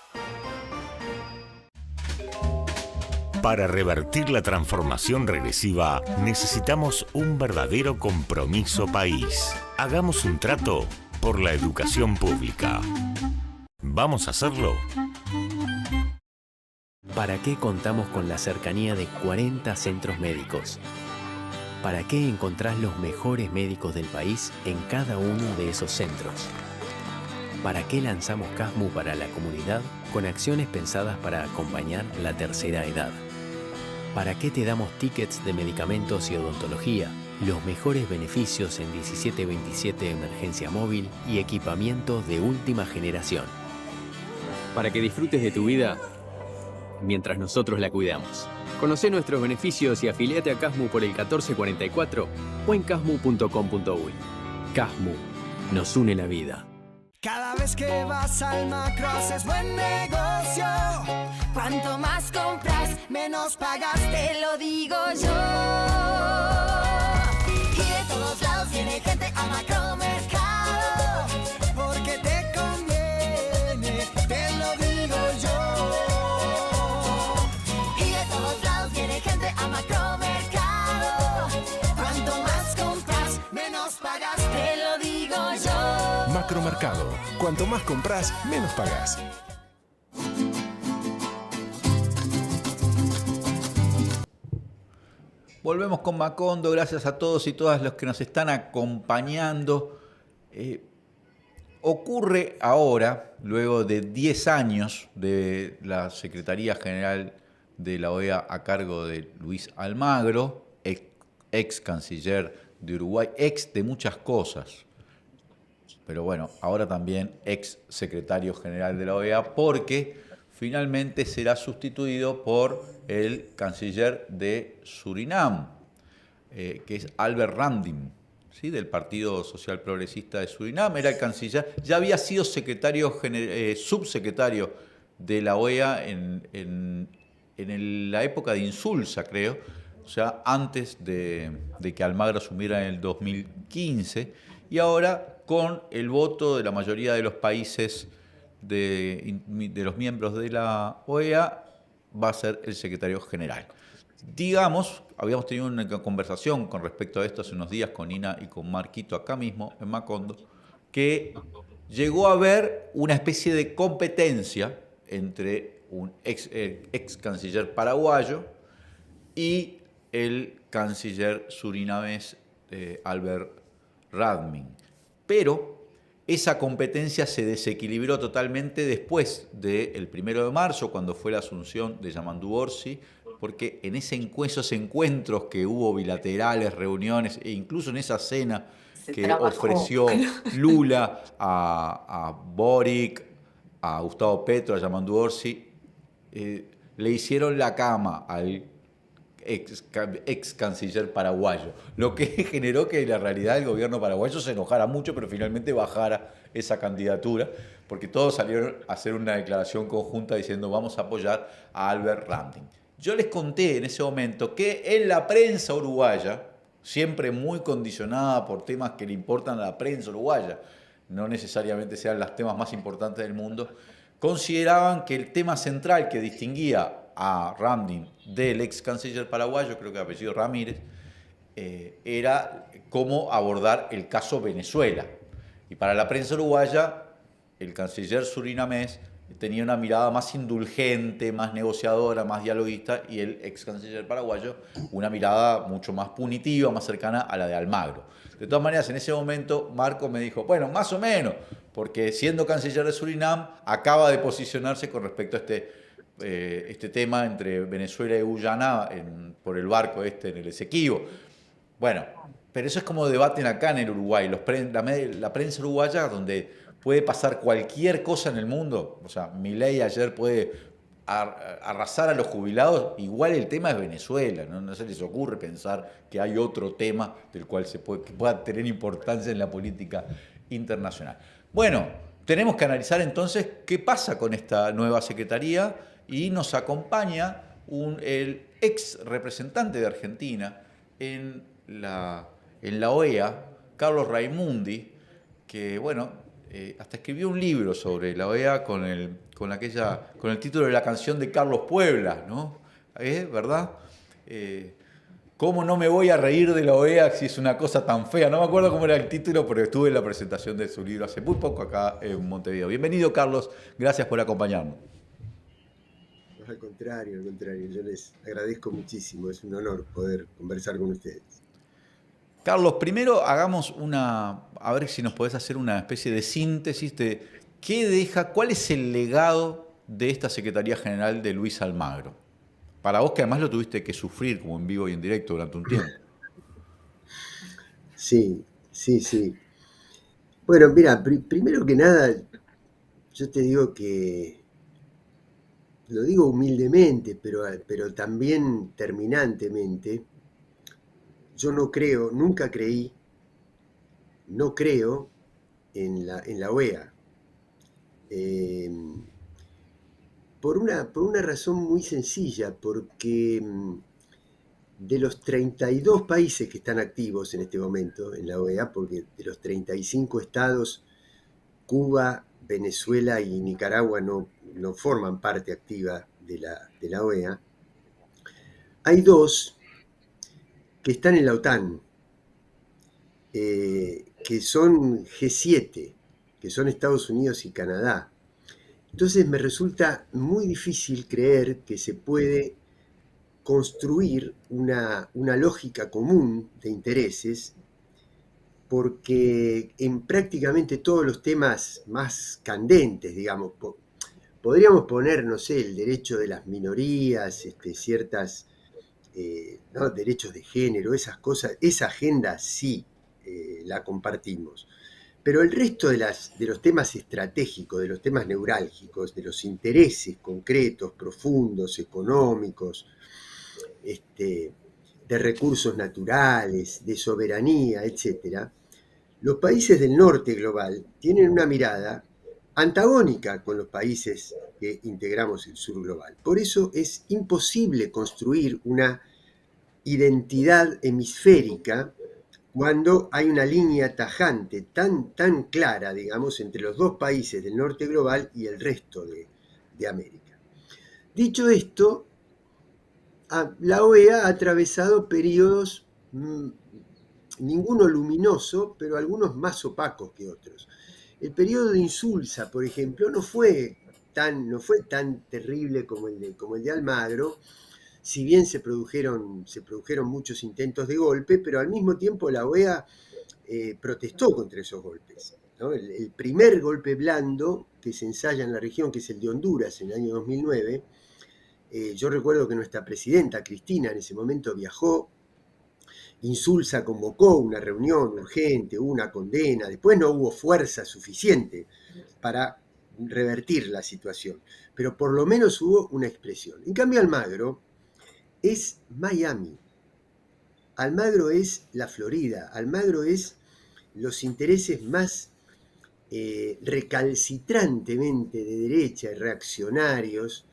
Para revertir la transformación regresiva, necesitamos un verdadero compromiso país. Hagamos un trato por la educación pública. ¿Vamos a hacerlo? ¿Para qué contamos con la cercanía de 40 centros médicos? ¿Para qué encontrás los mejores médicos del país en cada uno de esos centros? ¿Para qué lanzamos CASMU para la comunidad con acciones pensadas para acompañar la tercera edad? ¿Para qué te damos tickets de medicamentos y odontología, los mejores beneficios en 1727 Emergencia Móvil y equipamiento de última generación? Para que disfrutes de tu vida mientras nosotros la cuidamos. Conocé nuestros beneficios y afiliate a CASMU por el 1444 o en casmu.com.uy. CASMU, nos une la vida. Cada vez que vas al Macro haces buen negocio. Cuanto más compras, menos pagas, te lo digo yo. Y de todos lados viene gente a Macromercado, porque te conviene, te lo digo yo. Y de todos lados viene gente a Macromercado. Cuanto más compras, menos pagas, te lo digo yo. Macromercado. Cuanto más compras, menos pagas. Volvemos con Macondo, gracias a todos y todas los que nos están acompañando. Ocurre ahora, luego de 10 años de la Secretaría General de la OEA a cargo de Luis Almagro, ex canciller de Uruguay, ex de muchas cosas, pero bueno, ahora también ex secretario general de la OEA, porque finalmente será sustituido por el canciller de Surinam, que es Albert Ramdin, ¿sí? Del Partido Social Progresista de Surinam. Era el canciller, ya había sido subsecretario de la OEA en la época de Insulza, creo, o sea, antes de que Almagro asumiera en el 2015, y ahora con el voto de la mayoría de los países de los miembros de la OEA, va a ser el secretario general. Digamos, habíamos tenido una conversación con respecto a esto hace unos días con Ina y con Marquito acá mismo en Macondo, que llegó a haber una especie de competencia entre un ex canciller paraguayo y el canciller surinamés Albert Ramdin. Pero esa competencia se desequilibró totalmente después del 1 de marzo, cuando fue la asunción de Yamandu Orsi, porque en esos encuentros que hubo bilaterales, reuniones, e incluso en esa cena que ofreció Lula a Boric, a Gustavo Petro, a Yamandu Orsi, le hicieron la cama al ex canciller paraguayo, lo que generó que en la realidad el gobierno paraguayo se enojara mucho, pero finalmente bajara esa candidatura, porque todos salieron a hacer una declaración conjunta diciendo vamos a apoyar a Albert Ramdin. Yo les conté en ese momento que en la prensa uruguaya, siempre muy condicionada por temas que le importan a la prensa uruguaya, no necesariamente sean los temas más importantes del mundo, consideraban que el tema central que distinguía a Ramdin del ex canciller paraguayo, creo que de apellido Ramírez, era cómo abordar el caso Venezuela. Y para la prensa uruguaya, el canciller surinamés tenía una mirada más indulgente, más negociadora, más dialoguista, y el ex canciller paraguayo una mirada mucho más punitiva, más cercana a la de Almagro. De todas maneras, en ese momento Marco me dijo, bueno, más o menos, porque siendo canciller de Surinam, acaba de posicionarse con respecto a este tema entre Venezuela y Guyana por el barco en el Esequibo. Bueno, pero eso es como debaten acá en el Uruguay, la prensa uruguaya, donde puede pasar cualquier cosa en el mundo. O sea, Milei ayer puede arrasar a los jubilados, igual el tema es Venezuela, no se les ocurre pensar que hay otro tema del cual que pueda tener importancia en la política internacional. Bueno, tenemos que analizar entonces qué pasa con esta nueva secretaría, y nos acompaña el ex representante de Argentina en la OEA, Carlos Raimundi, que bueno, hasta escribió un libro sobre la OEA con el título de la canción de Carlos Puebla, ¿no? ¿Verdad? ¿Cómo no me voy a reír de la OEA si es una cosa tan fea? No me acuerdo cómo era el título, pero estuve en la presentación de su libro hace muy poco acá en Montevideo. Bienvenido, Carlos. Gracias por acompañarnos. Al contrario, yo les agradezco muchísimo. Es un honor poder conversar con ustedes. Carlos, primero hagamos a ver si nos podés hacer una especie de síntesis de cuál es el legado de esta Secretaría General de Luis Almagro. Para vos, que además lo tuviste que sufrir como en vivo y en directo durante un tiempo. Sí. Bueno, mira, primero que nada, yo te digo que, lo digo humildemente, pero también terminantemente, yo nunca creí, no creo en la OEA. Por una razón muy sencilla, porque de los 32 países que están activos en este momento en la OEA, porque de los 35 estados, Cuba, Venezuela y Nicaragua no forman parte activa de la OEA, hay 2 que están en la OTAN, que son G7, que son Estados Unidos y Canadá. Entonces me resulta muy difícil creer que se puede construir una lógica común de intereses, porque en prácticamente todos los temas más candentes, digamos, podríamos poner, no sé, el derecho de las minorías, ciertas derechos de género, esas cosas, esa agenda sí la compartimos. Pero el resto de los temas estratégicos, de los temas neurálgicos, de los intereses concretos, profundos, económicos, de recursos naturales, de soberanía, etc., los países del norte global tienen una mirada antagónica con los países que integramos el sur global. Por eso es imposible construir una identidad hemisférica cuando hay una línea tajante tan clara, digamos, entre los 2 países del norte global y el resto de América. Dicho esto, la OEA ha atravesado periodos, ninguno luminoso, pero algunos más opacos que otros. El periodo de Insulza, por ejemplo, no fue tan terrible como el de Almagro, si bien se produjeron muchos intentos de golpe, pero al mismo tiempo la OEA protestó contra esos golpes, ¿no? El primer golpe blando que se ensaya en la región, que es el de Honduras en el año 2009, yo recuerdo que nuestra presidenta Cristina en ese momento viajó, Insulza convocó una reunión urgente, hubo una condena, después no hubo fuerza suficiente para revertir la situación, pero por lo menos hubo una expresión. En cambio, Almagro es Miami, Almagro es la Florida, Almagro es los intereses más recalcitrantemente de derecha y reaccionarios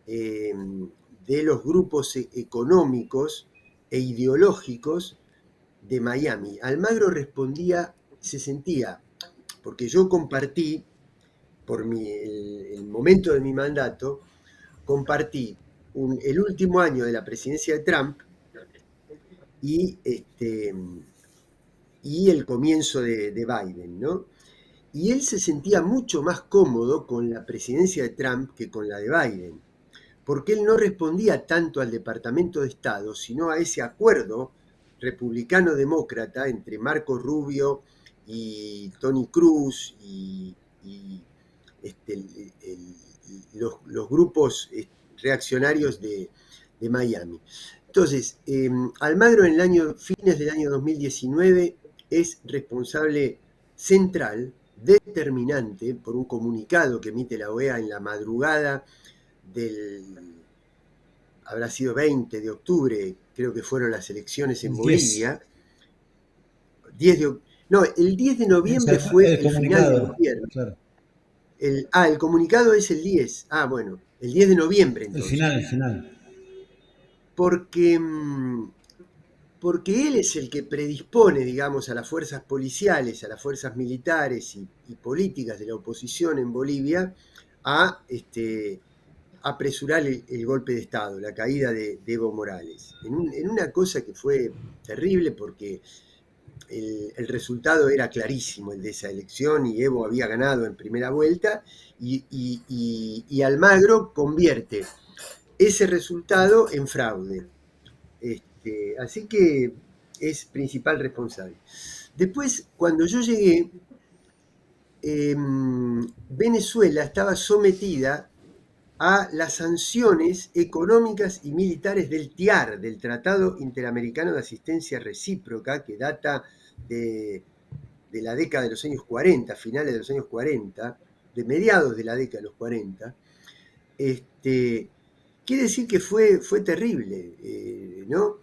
de los grupos económicos e ideológicos de Miami. Almagro se sentía, porque yo compartí, por el momento de mi mandato, compartí el último año de la presidencia de Trump y el comienzo de Biden, ¿no? Y él se sentía mucho más cómodo con la presidencia de Trump que con la de Biden, porque él no respondía tanto al Departamento de Estado, sino a ese acuerdo republicano-demócrata entre Marco Rubio y Tony Cruz y los grupos reaccionarios de Miami. Entonces, Almagro fines del año 2019 es responsable central, determinante, por un comunicado que emite la OEA en la madrugada habrá sido 20 de octubre, creo que fueron las elecciones en Bolivia. El 10 de noviembre fue el final del gobierno. Claro. El comunicado es el 10. Bueno, el 10 de noviembre entonces. El final. Porque él es el que predispone, digamos, a las fuerzas policiales, a las fuerzas militares y políticas de la oposición en Bolivia a apresurar el golpe de Estado, la caída de Evo Morales, en una cosa que fue terrible porque el resultado era clarísimo, el de esa elección, y Evo había ganado en primera vuelta, y Almagro convierte ese resultado en fraude. Así que es principal responsable. Después, cuando yo llegué, Venezuela estaba sometida a las sanciones económicas y militares del TIAR, del Tratado Interamericano de Asistencia Recíproca, que data de la década de los años 40, finales de los años 40, de mediados de la década de los 40. Quiere decir que fue terrible, ¿no?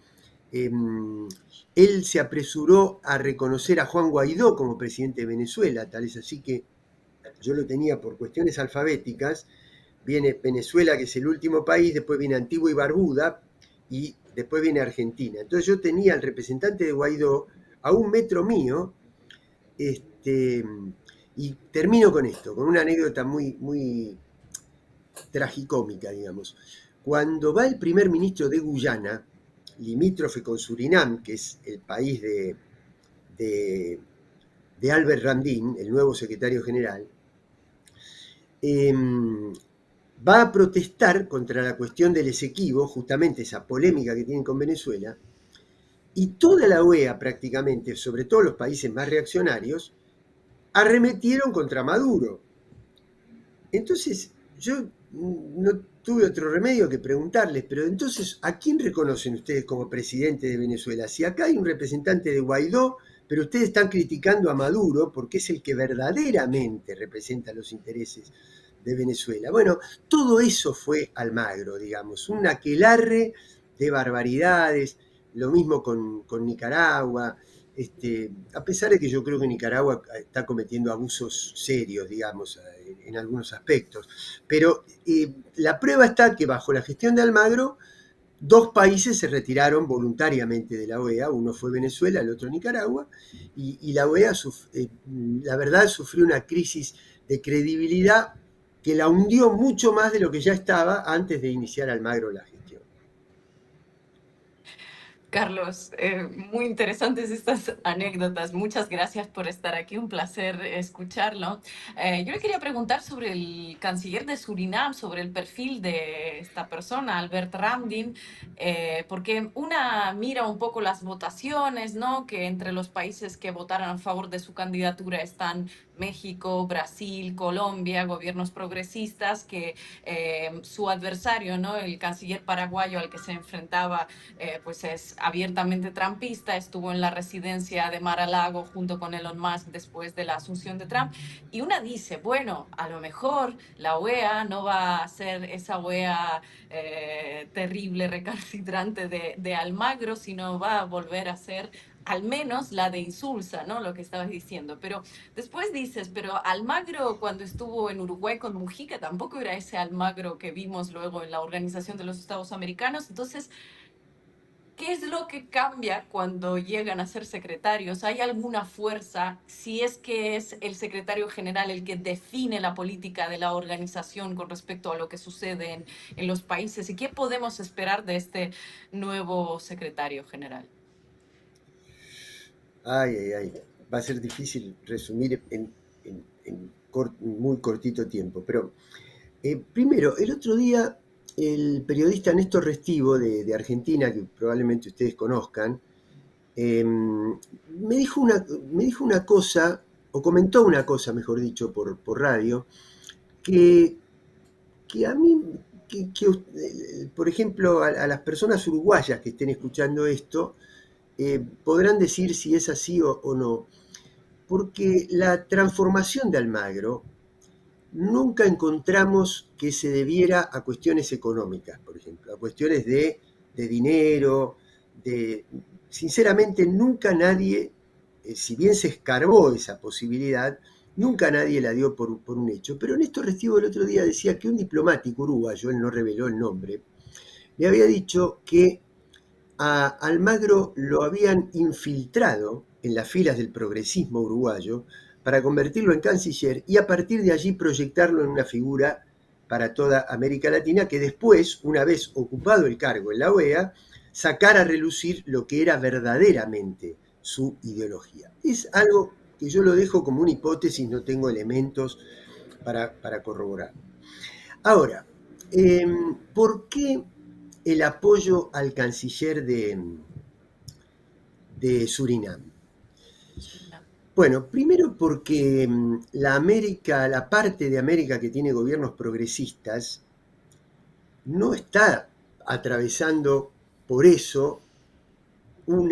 Él se apresuró a reconocer a Juan Guaidó como presidente de Venezuela, tal es así que yo lo tenía por cuestiones alfabéticas. Viene Venezuela, que es el último país, después viene Antigua y Barbuda, y después viene Argentina. Entonces yo tenía al representante de Guaidó a 1 metro mío, y termino con esto, con una anécdota muy tragicómica, digamos. Cuando va el primer ministro de Guyana, limítrofe con Surinam, que es el país de Albert Ramdin, el nuevo secretario general, va a protestar contra la cuestión del Esequibo, justamente esa polémica que tienen con Venezuela, y toda la OEA prácticamente, sobre todo los países más reaccionarios, arremetieron contra Maduro. Entonces yo no tuve otro remedio que preguntarles, pero entonces, ¿a quién reconocen ustedes como presidente de Venezuela? Si acá hay un representante de Guaidó, pero ustedes están criticando a Maduro porque es el que verdaderamente representa los intereses de Venezuela. Bueno, todo eso fue Almagro, digamos, un aquelarre de barbaridades, lo mismo con Nicaragua, a pesar de que yo creo que Nicaragua está cometiendo abusos serios, digamos, en algunos aspectos. Pero la prueba está que bajo la gestión de Almagro, 2 países se retiraron voluntariamente de la OEA, uno fue Venezuela, el otro Nicaragua, y la OEA, la verdad, sufrió una crisis de credibilidad que la hundió mucho más de lo que ya estaba antes de iniciar Almagro la gestión. Carlos, muy interesantes estas anécdotas. Muchas gracias por estar aquí. Un placer escucharlo. Yo le quería preguntar sobre el canciller de Surinam, sobre el perfil de esta persona, Albert Ramdin, porque una mira un poco las votaciones, ¿no? Que entre los países que votaron a favor de su candidatura están México, Brasil, Colombia, gobiernos progresistas, que su adversario, ¿no? El canciller paraguayo al que se enfrentaba, pues es abiertamente trampista, estuvo en la residencia de Mar-a-Lago junto con Elon Musk después de la asunción de Trump, y una dice, bueno, a lo mejor la OEA no va a ser esa OEA terrible, recalcitrante de Almagro, sino va a volver a ser al menos la de Insulza, ¿no? Lo que estabas diciendo. Pero después dices, pero Almagro cuando estuvo en Uruguay con Mujica tampoco era ese Almagro que vimos luego en la Organización de los Estados Americanos. Entonces, ¿qué es lo que cambia cuando llegan a ser secretarios? ¿Hay alguna fuerza? Si es que es el secretario general el que define la política de la organización con respecto a lo que sucede en los países. ¿Y qué podemos esperar de este nuevo secretario general? Ay. Va a ser difícil resumir en muy cortito tiempo. Pero primero, el otro día el periodista Néstor Restivo de Argentina, que probablemente ustedes conozcan, me dijo una cosa, o comentó una cosa, mejor dicho, por radio, que a mí, por ejemplo, a las personas uruguayas que estén escuchando esto, podrán decir si es así o no, porque la transformación de Almagro nunca encontramos que se debiera a cuestiones económicas, por ejemplo, a cuestiones de dinero, sinceramente nunca nadie, si bien se escarbó esa posibilidad, nunca nadie la dio por un hecho. Pero Néstor Restivo el otro día decía que un diplomático uruguayo, él no reveló el nombre, le había dicho que a Almagro lo habían infiltrado en las filas del progresismo uruguayo para convertirlo en canciller y a partir de allí proyectarlo en una figura para toda América Latina, que después, una vez ocupado el cargo en la OEA, sacara a relucir lo que era verdaderamente su ideología. Es algo que yo lo dejo como una hipótesis, no tengo elementos para corroborar. Ahora, ¿por qué el apoyo al canciller de Surinam? Bueno, primero porque la parte de América que tiene gobiernos progresistas no está atravesando por eso un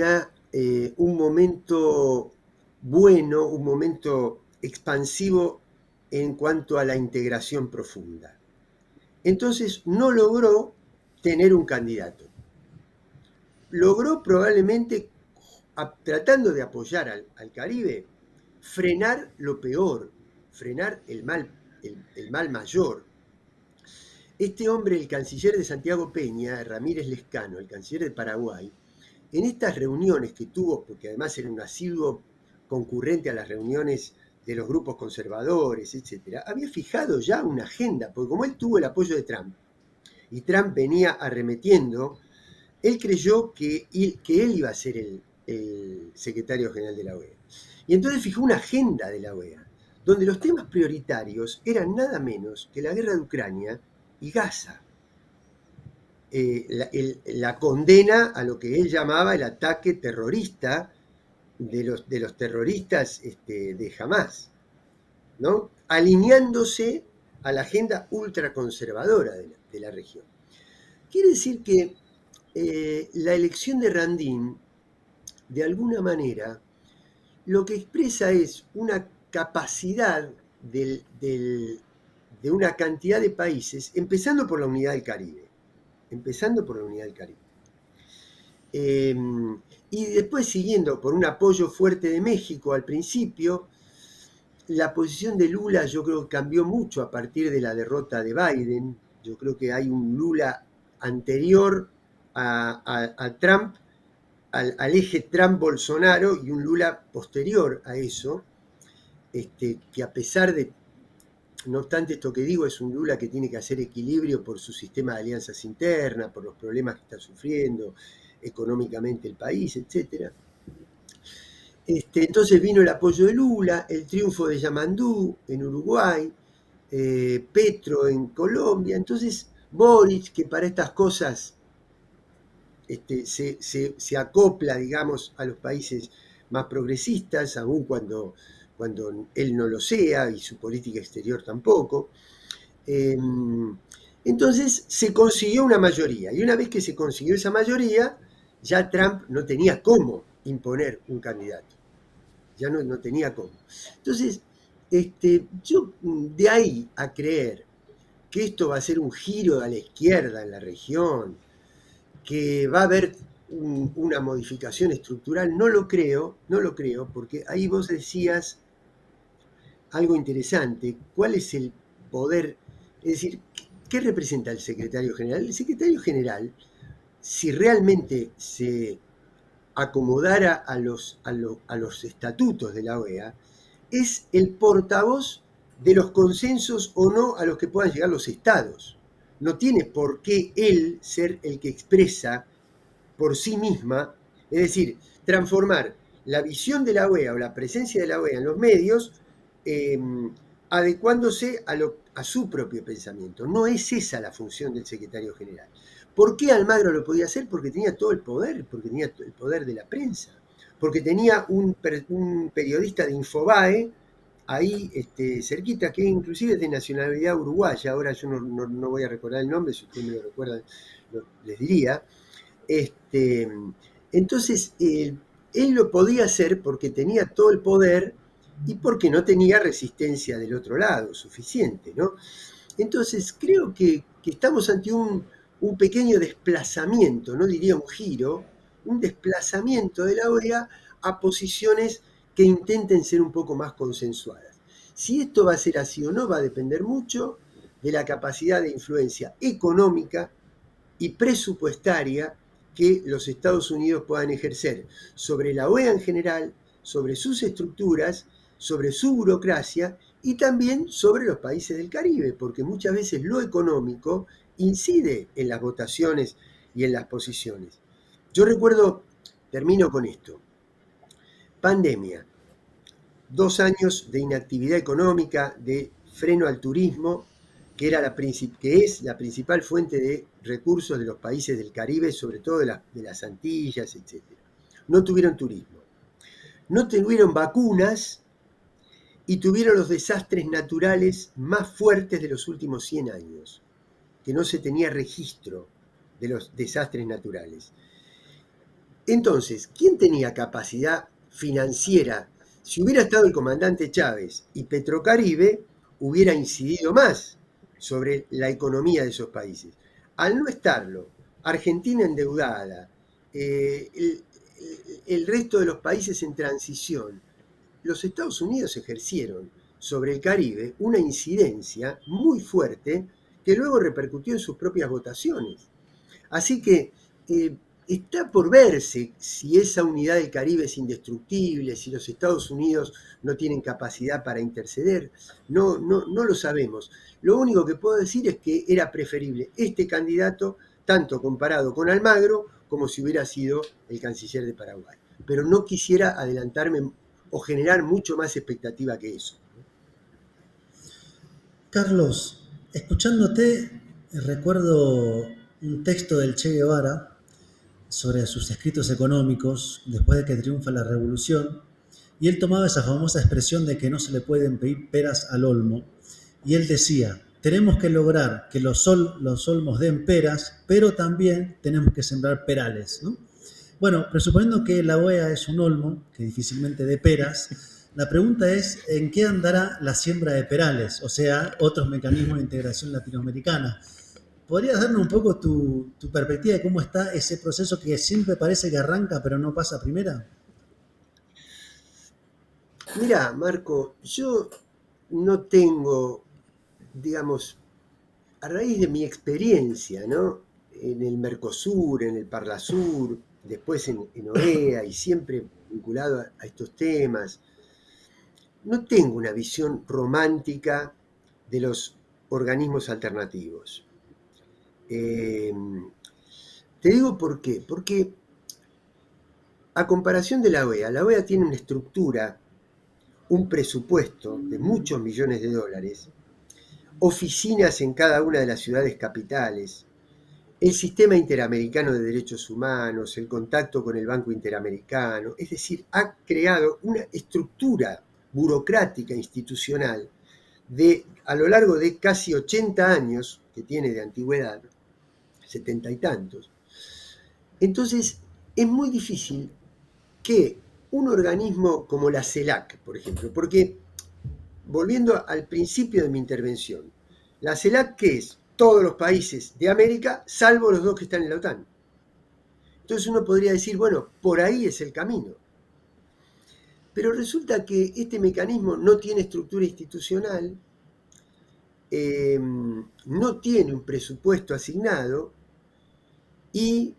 momento bueno, un momento expansivo en cuanto a la integración profunda. Entonces no logró tener un candidato. Logró probablemente, tratando de apoyar al Caribe, frenar lo peor, frenar el mal mayor. Este hombre, el canciller de Santiago Peña, Ramírez Lezcano, el canciller de Paraguay, en estas reuniones que tuvo, porque además era un asiduo concurrente a las reuniones de los grupos conservadores, etc., había fijado ya una agenda, porque como él tuvo el apoyo de Trump, y Trump venía arremetiendo, él creyó que él iba a ser el secretario general de la OEA. Y entonces fijó una agenda de la OEA, donde los temas prioritarios eran nada menos que la guerra de Ucrania y Gaza. La condena a lo que él llamaba el ataque terrorista de los terroristas de Hamás, ¿no? Alineándose a la agenda ultraconservadora de la región. Quiere decir que la elección de Randín, de alguna manera, lo que expresa es una capacidad de una cantidad de países, empezando por la unidad del Caribe. Y después siguiendo por un apoyo fuerte de México al principio. La posición de Lula yo creo que cambió mucho a partir de la derrota de Biden. Yo creo que hay un Lula anterior a Trump, al eje Trump-Bolsonaro, y un Lula posterior a eso, que a pesar de, no obstante esto que digo, es un Lula que tiene que hacer equilibrio por su sistema de alianzas internas, por los problemas que está sufriendo económicamente el país, etc. Entonces vino el apoyo de Lula, el triunfo de Yamandú en Uruguay, Petro en Colombia. Entonces Boric, que para estas cosas se acopla, digamos, a los países más progresistas, aun cuando él no lo sea y su política exterior tampoco. Entonces se consiguió una mayoría, y una vez que se consiguió esa mayoría, ya Trump no tenía cómo imponer un candidato. Ya no tenía cómo. Entonces, yo de ahí a creer que esto va a ser un giro a la izquierda en la región, que va a haber una modificación estructural, no lo creo, porque ahí vos decías algo interesante. ¿Cuál es el poder? Es decir, ¿qué representa el secretario general? El secretario general, si realmente se acomodara a los estatutos de la OEA, es el portavoz de los consensos o no a los que puedan llegar los estados. No tiene por qué él ser el que expresa por sí misma, es decir, transformar la visión de la OEA o la presencia de la OEA en los medios, adecuándose a su propio pensamiento. No es esa la función del secretario general. ¿Por qué Almagro lo podía hacer? Porque tenía todo el poder, porque tenía el poder de la prensa, porque tenía un periodista de Infobae ahí cerquita, que inclusive es de nacionalidad uruguaya. Ahora yo no voy a recordar el nombre, si ustedes me lo recuerdan les diría. Entonces él lo podía hacer porque tenía todo el poder y porque no tenía resistencia del otro lado suficiente, ¿no? Entonces creo que estamos ante un pequeño desplazamiento, no diría un giro, un desplazamiento de la OEA a posiciones que intenten ser un poco más consensuadas. Si esto va a ser así o no va a depender mucho de la capacidad de influencia económica y presupuestaria que los Estados Unidos puedan ejercer sobre la OEA en general, sobre sus estructuras, sobre su burocracia y también sobre los países del Caribe, porque muchas veces lo económico incide en las votaciones y en las posiciones. Yo recuerdo, termino con esto, pandemia, 2 años de inactividad económica, de freno al turismo, que es la principal fuente de recursos de los países del Caribe, sobre todo de las Antillas, etc. No tuvieron turismo, no tuvieron vacunas y tuvieron los desastres naturales más fuertes de los últimos 100 años, que no se tenía registro de los desastres naturales. Entonces, ¿quién tenía capacidad financiera? Si hubiera estado el comandante Chávez y Petrocaribe, hubiera incidido más sobre la economía de esos países. Al no estarlo, Argentina endeudada, el resto de los países en transición, los Estados Unidos ejercieron sobre el Caribe una incidencia muy fuerte que luego repercutió en sus propias votaciones. Así que está por verse si esa unidad del Caribe es indestructible, si los Estados Unidos no tienen capacidad para interceder. No lo sabemos. Lo único que puedo decir es que era preferible este candidato, tanto comparado con Almagro, como si hubiera sido el canciller de Paraguay. Pero no quisiera adelantarme o generar mucho más expectativa que eso. Carlos, escuchándote, recuerdo un texto del Che Guevara sobre sus escritos económicos después de que triunfa la revolución, y él tomaba esa famosa expresión de que no se le pueden pedir peras al olmo, y él decía, tenemos que lograr que los olmos den peras, pero también tenemos que sembrar perales, ¿no? Bueno, presuponiendo que la OEA es un olmo, que difícilmente dé peras, la pregunta es, ¿en qué andará la siembra de perales? O sea, otros mecanismos de integración latinoamericana. ¿Podrías darnos un poco tu perspectiva de cómo está ese proceso que siempre parece que arranca pero no pasa a primera? Mirá, Marco, yo no tengo, digamos, a raíz de mi experiencia, ¿no? En el Mercosur, en el Parlasur, después en OEA y siempre vinculado a estos temas, no tengo una visión romántica de los organismos alternativos. Te digo por qué. Porque a comparación de la OEA tiene una estructura, un presupuesto de muchos millones de dólares, oficinas en cada una de las ciudades capitales, el sistema interamericano de derechos humanos, el contacto con el Banco Interamericano, es decir, ha creado una estructura burocrática institucional a lo largo de casi 80 años que tiene de antigüedad, 70 y tantos. Entonces, es muy difícil que un organismo como la CELAC, por ejemplo, porque, volviendo al principio de mi intervención, la CELAC, ¿qué es? Todos los países de América, salvo los 2 que están en la OTAN. Entonces uno podría decir, bueno, por ahí es el camino. Pero resulta que este mecanismo no tiene estructura institucional, no tiene un presupuesto asignado y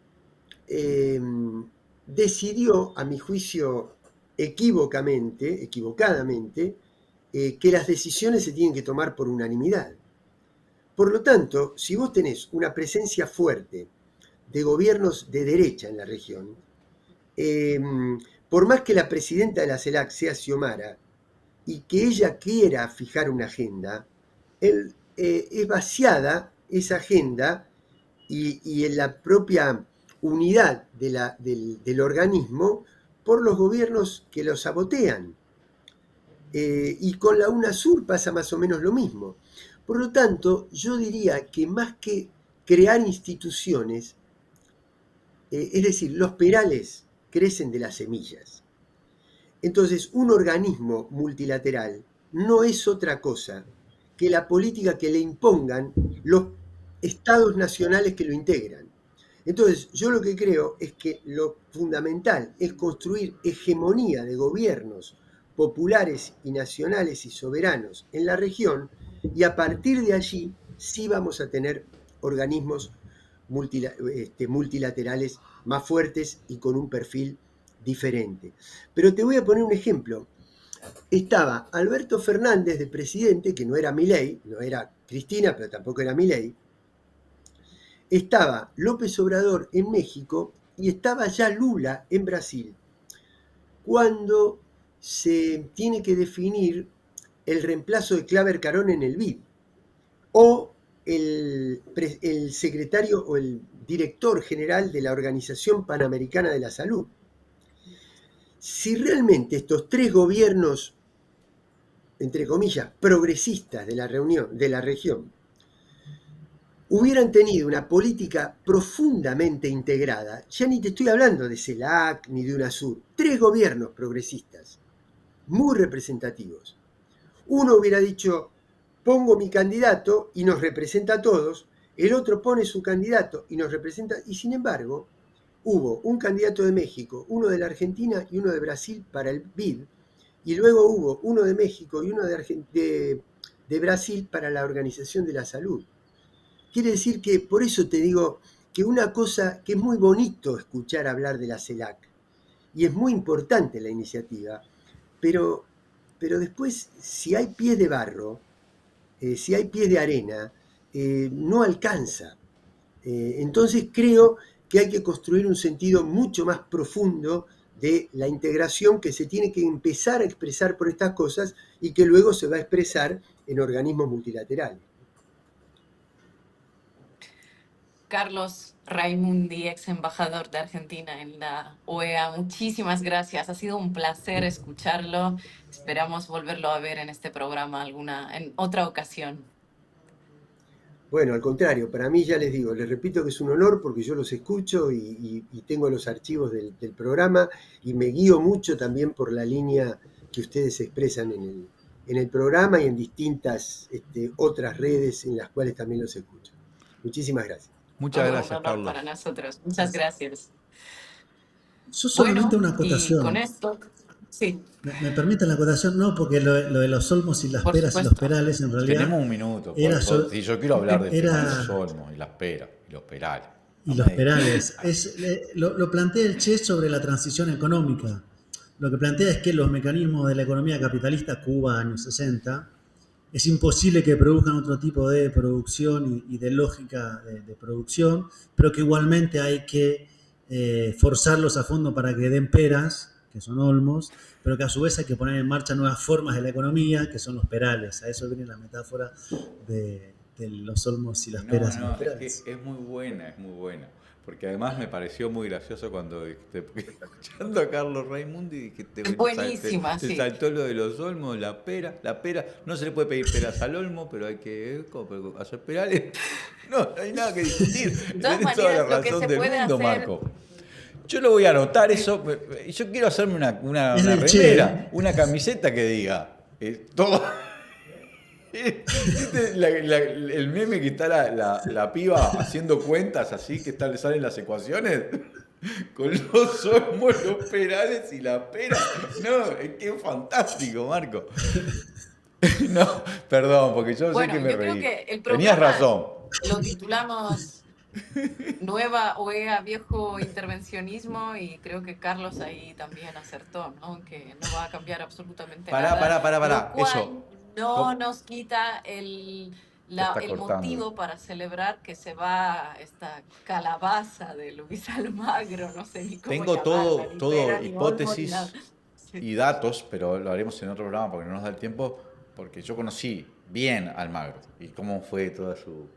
decidió, a mi juicio equivocadamente, que las decisiones se tienen que tomar por unanimidad. Por lo tanto, si vos tenés una presencia fuerte de gobiernos de derecha en la región, por más que la presidenta de la CELAC sea Xiomara y que ella quiera fijar una agenda, es vaciada esa agenda y en la propia unidad del organismo por los gobiernos que lo sabotean. Y con la UNASUR pasa más o menos lo mismo. Por lo tanto, yo diría que más que crear instituciones, es decir, los perales crecen de las semillas. Entonces, un organismo multilateral no es otra cosa que la política que le impongan los estados nacionales que lo integran. Entonces, yo lo que creo es que lo fundamental es construir hegemonía de gobiernos populares y nacionales y soberanos en la región, y a partir de allí sí vamos a tener organismos multilaterales más fuertes y con un perfil diferente. Pero te voy a poner un ejemplo. estaba Alberto Fernández de presidente, que no era Milei, no era Cristina, pero tampoco era Milei. Estaba López Obrador en México y estaba ya Lula en Brasil, cuando se tiene que definir el reemplazo de Claver Carón en el BID, o el secretario o el director general de la Organización Panamericana de la Salud. Si realmente estos tres gobiernos, entre comillas, progresistas de la región, hubieran tenido una política profundamente integrada, ya ni te estoy hablando de CELAC ni de UNASUR, tres gobiernos progresistas, muy representativos. Uno hubiera dicho, pongo mi candidato y nos representa a todos, el otro pone su candidato y nos representa, y sin embargo, hubo un candidato de México, uno de la Argentina y uno de Brasil para el BID, y luego hubo uno de México y uno de Brasil para la Organización de la Salud. Quiere decir que, por eso te digo, que una cosa que es muy bonito escuchar hablar de la CELAC, y es muy importante la iniciativa, pero después, si hay pies de barro, si hay pies de arena, no alcanza. Entonces creo que hay que construir un sentido mucho más profundo de la integración que se tiene que empezar a expresar por estas cosas y que luego se va a expresar en organismos multilaterales. Carlos Raimundi, ex embajador de Argentina en la OEA, muchísimas gracias. Ha sido un placer escucharlo. Esperamos volverlo a ver en este programa en otra ocasión. Bueno, al contrario, para mí ya les digo, les repito que es un honor porque yo los escucho y tengo los archivos del programa y me guío mucho también por la línea que ustedes expresan en el programa y en distintas otras redes en las cuales también los escucho. Muchísimas gracias. Muchas gracias, Carlos. Para nosotros. Muchas gracias. Yo solamente Bueno, una acotación. y con esto, sí. ¿Me permiten la acotación? No, porque lo de los olmos y las Por peras y supuesto. los perales en realidad... Tenemos un minuto. Si yo quiero hablar de los olmos y las peras y los perales. Y los perales. Lo plantea el Che sobre la transición económica. Lo que plantea es que los mecanismos de la economía capitalista, Cuba, años 60, es imposible que produzcan otro tipo de producción y de lógica de producción, pero que igualmente hay que forzarlos a fondo para que den peras, que son olmos, pero que a su vez hay que poner en marcha nuevas formas de la economía, que son los perales. A eso viene la metáfora de los olmos y las peras. No, es que es muy buena, porque además me pareció muy gracioso cuando escuchando a Carlos Raimundi que Buenísima, te sí. saltó lo de los olmos, la pera, no se le puede pedir peras al olmo, pero hay que hacer perales. No hay nada que discutir. Tienes toda la razón del mundo, Marco. Yo lo voy a anotar eso. Yo quiero hacerme una remera, una camiseta que diga todo. El meme que está la piba haciendo cuentas así, que le salen las ecuaciones con los olmos, los perales y la pera. No, es que es fantástico, Marco. No, perdón, porque yo sé que me reí. Creo que el Tenías razón. Lo titulamos Nueva OEA, viejo intervencionismo, y creo que Carlos ahí también acertó, ¿no? Que no va a cambiar absolutamente nada. Pará. Eso. No nos quita el motivo para celebrar que se va esta calabaza de Luis Almagro, no sé ni cómo Tengo llamarla, todo ni hipótesis olmo, ni y datos, pero lo haremos en otro programa porque no nos da el tiempo, porque yo conocí bien a Almagro y cómo fue toda su...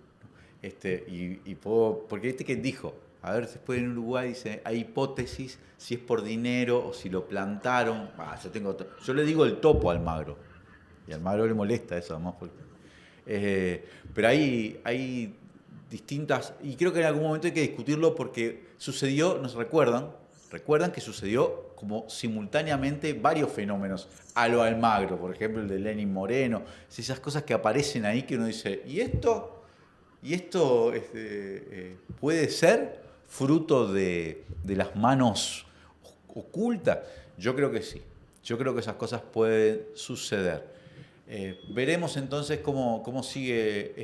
porque que dijo, a ver, después en Uruguay dice, hay hipótesis si es por dinero o si lo plantaron. Yo le digo el topo a Almagro. Y al Almagro le molesta eso, además. Pero hay distintas... Y creo que en algún momento hay que discutirlo porque sucedió, nos recuerdan que sucedió como simultáneamente varios fenómenos a lo Almagro. Por ejemplo, el de Lenín Moreno. Esas cosas que aparecen ahí que uno dice, ¿y esto puede ser fruto de las manos ocultas? Yo creo que sí. Yo creo que esas cosas pueden suceder. Veremos entonces cómo sigue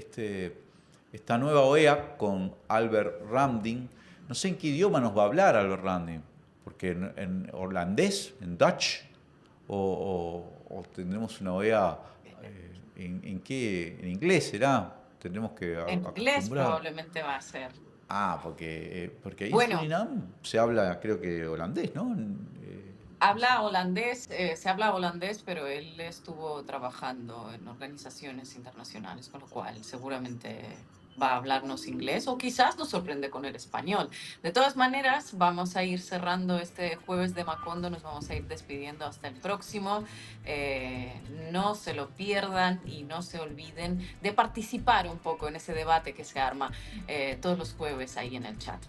esta nueva OEA con Albert Ramding. No sé en qué idioma nos va a hablar Albert Ramding, porque en holandés, en Dutch o o tendremos una OEA ¿en qué? ¿En inglés será? Tendremos que En inglés acostumbrar. probablemente va a ser. Porque ahí en Bueno, Surinam se habla, creo que holandés, ¿no? habla holandés, se habla holandés, pero él estuvo trabajando en organizaciones internacionales, con lo cual seguramente va a hablarnos inglés o quizás nos sorprende con el español. De todas maneras, vamos a ir cerrando este jueves de Macondo, nos vamos a ir despidiendo hasta el próximo. No se lo pierdan y no se olviden de participar un poco en ese debate que se arma todos los jueves ahí en el chat.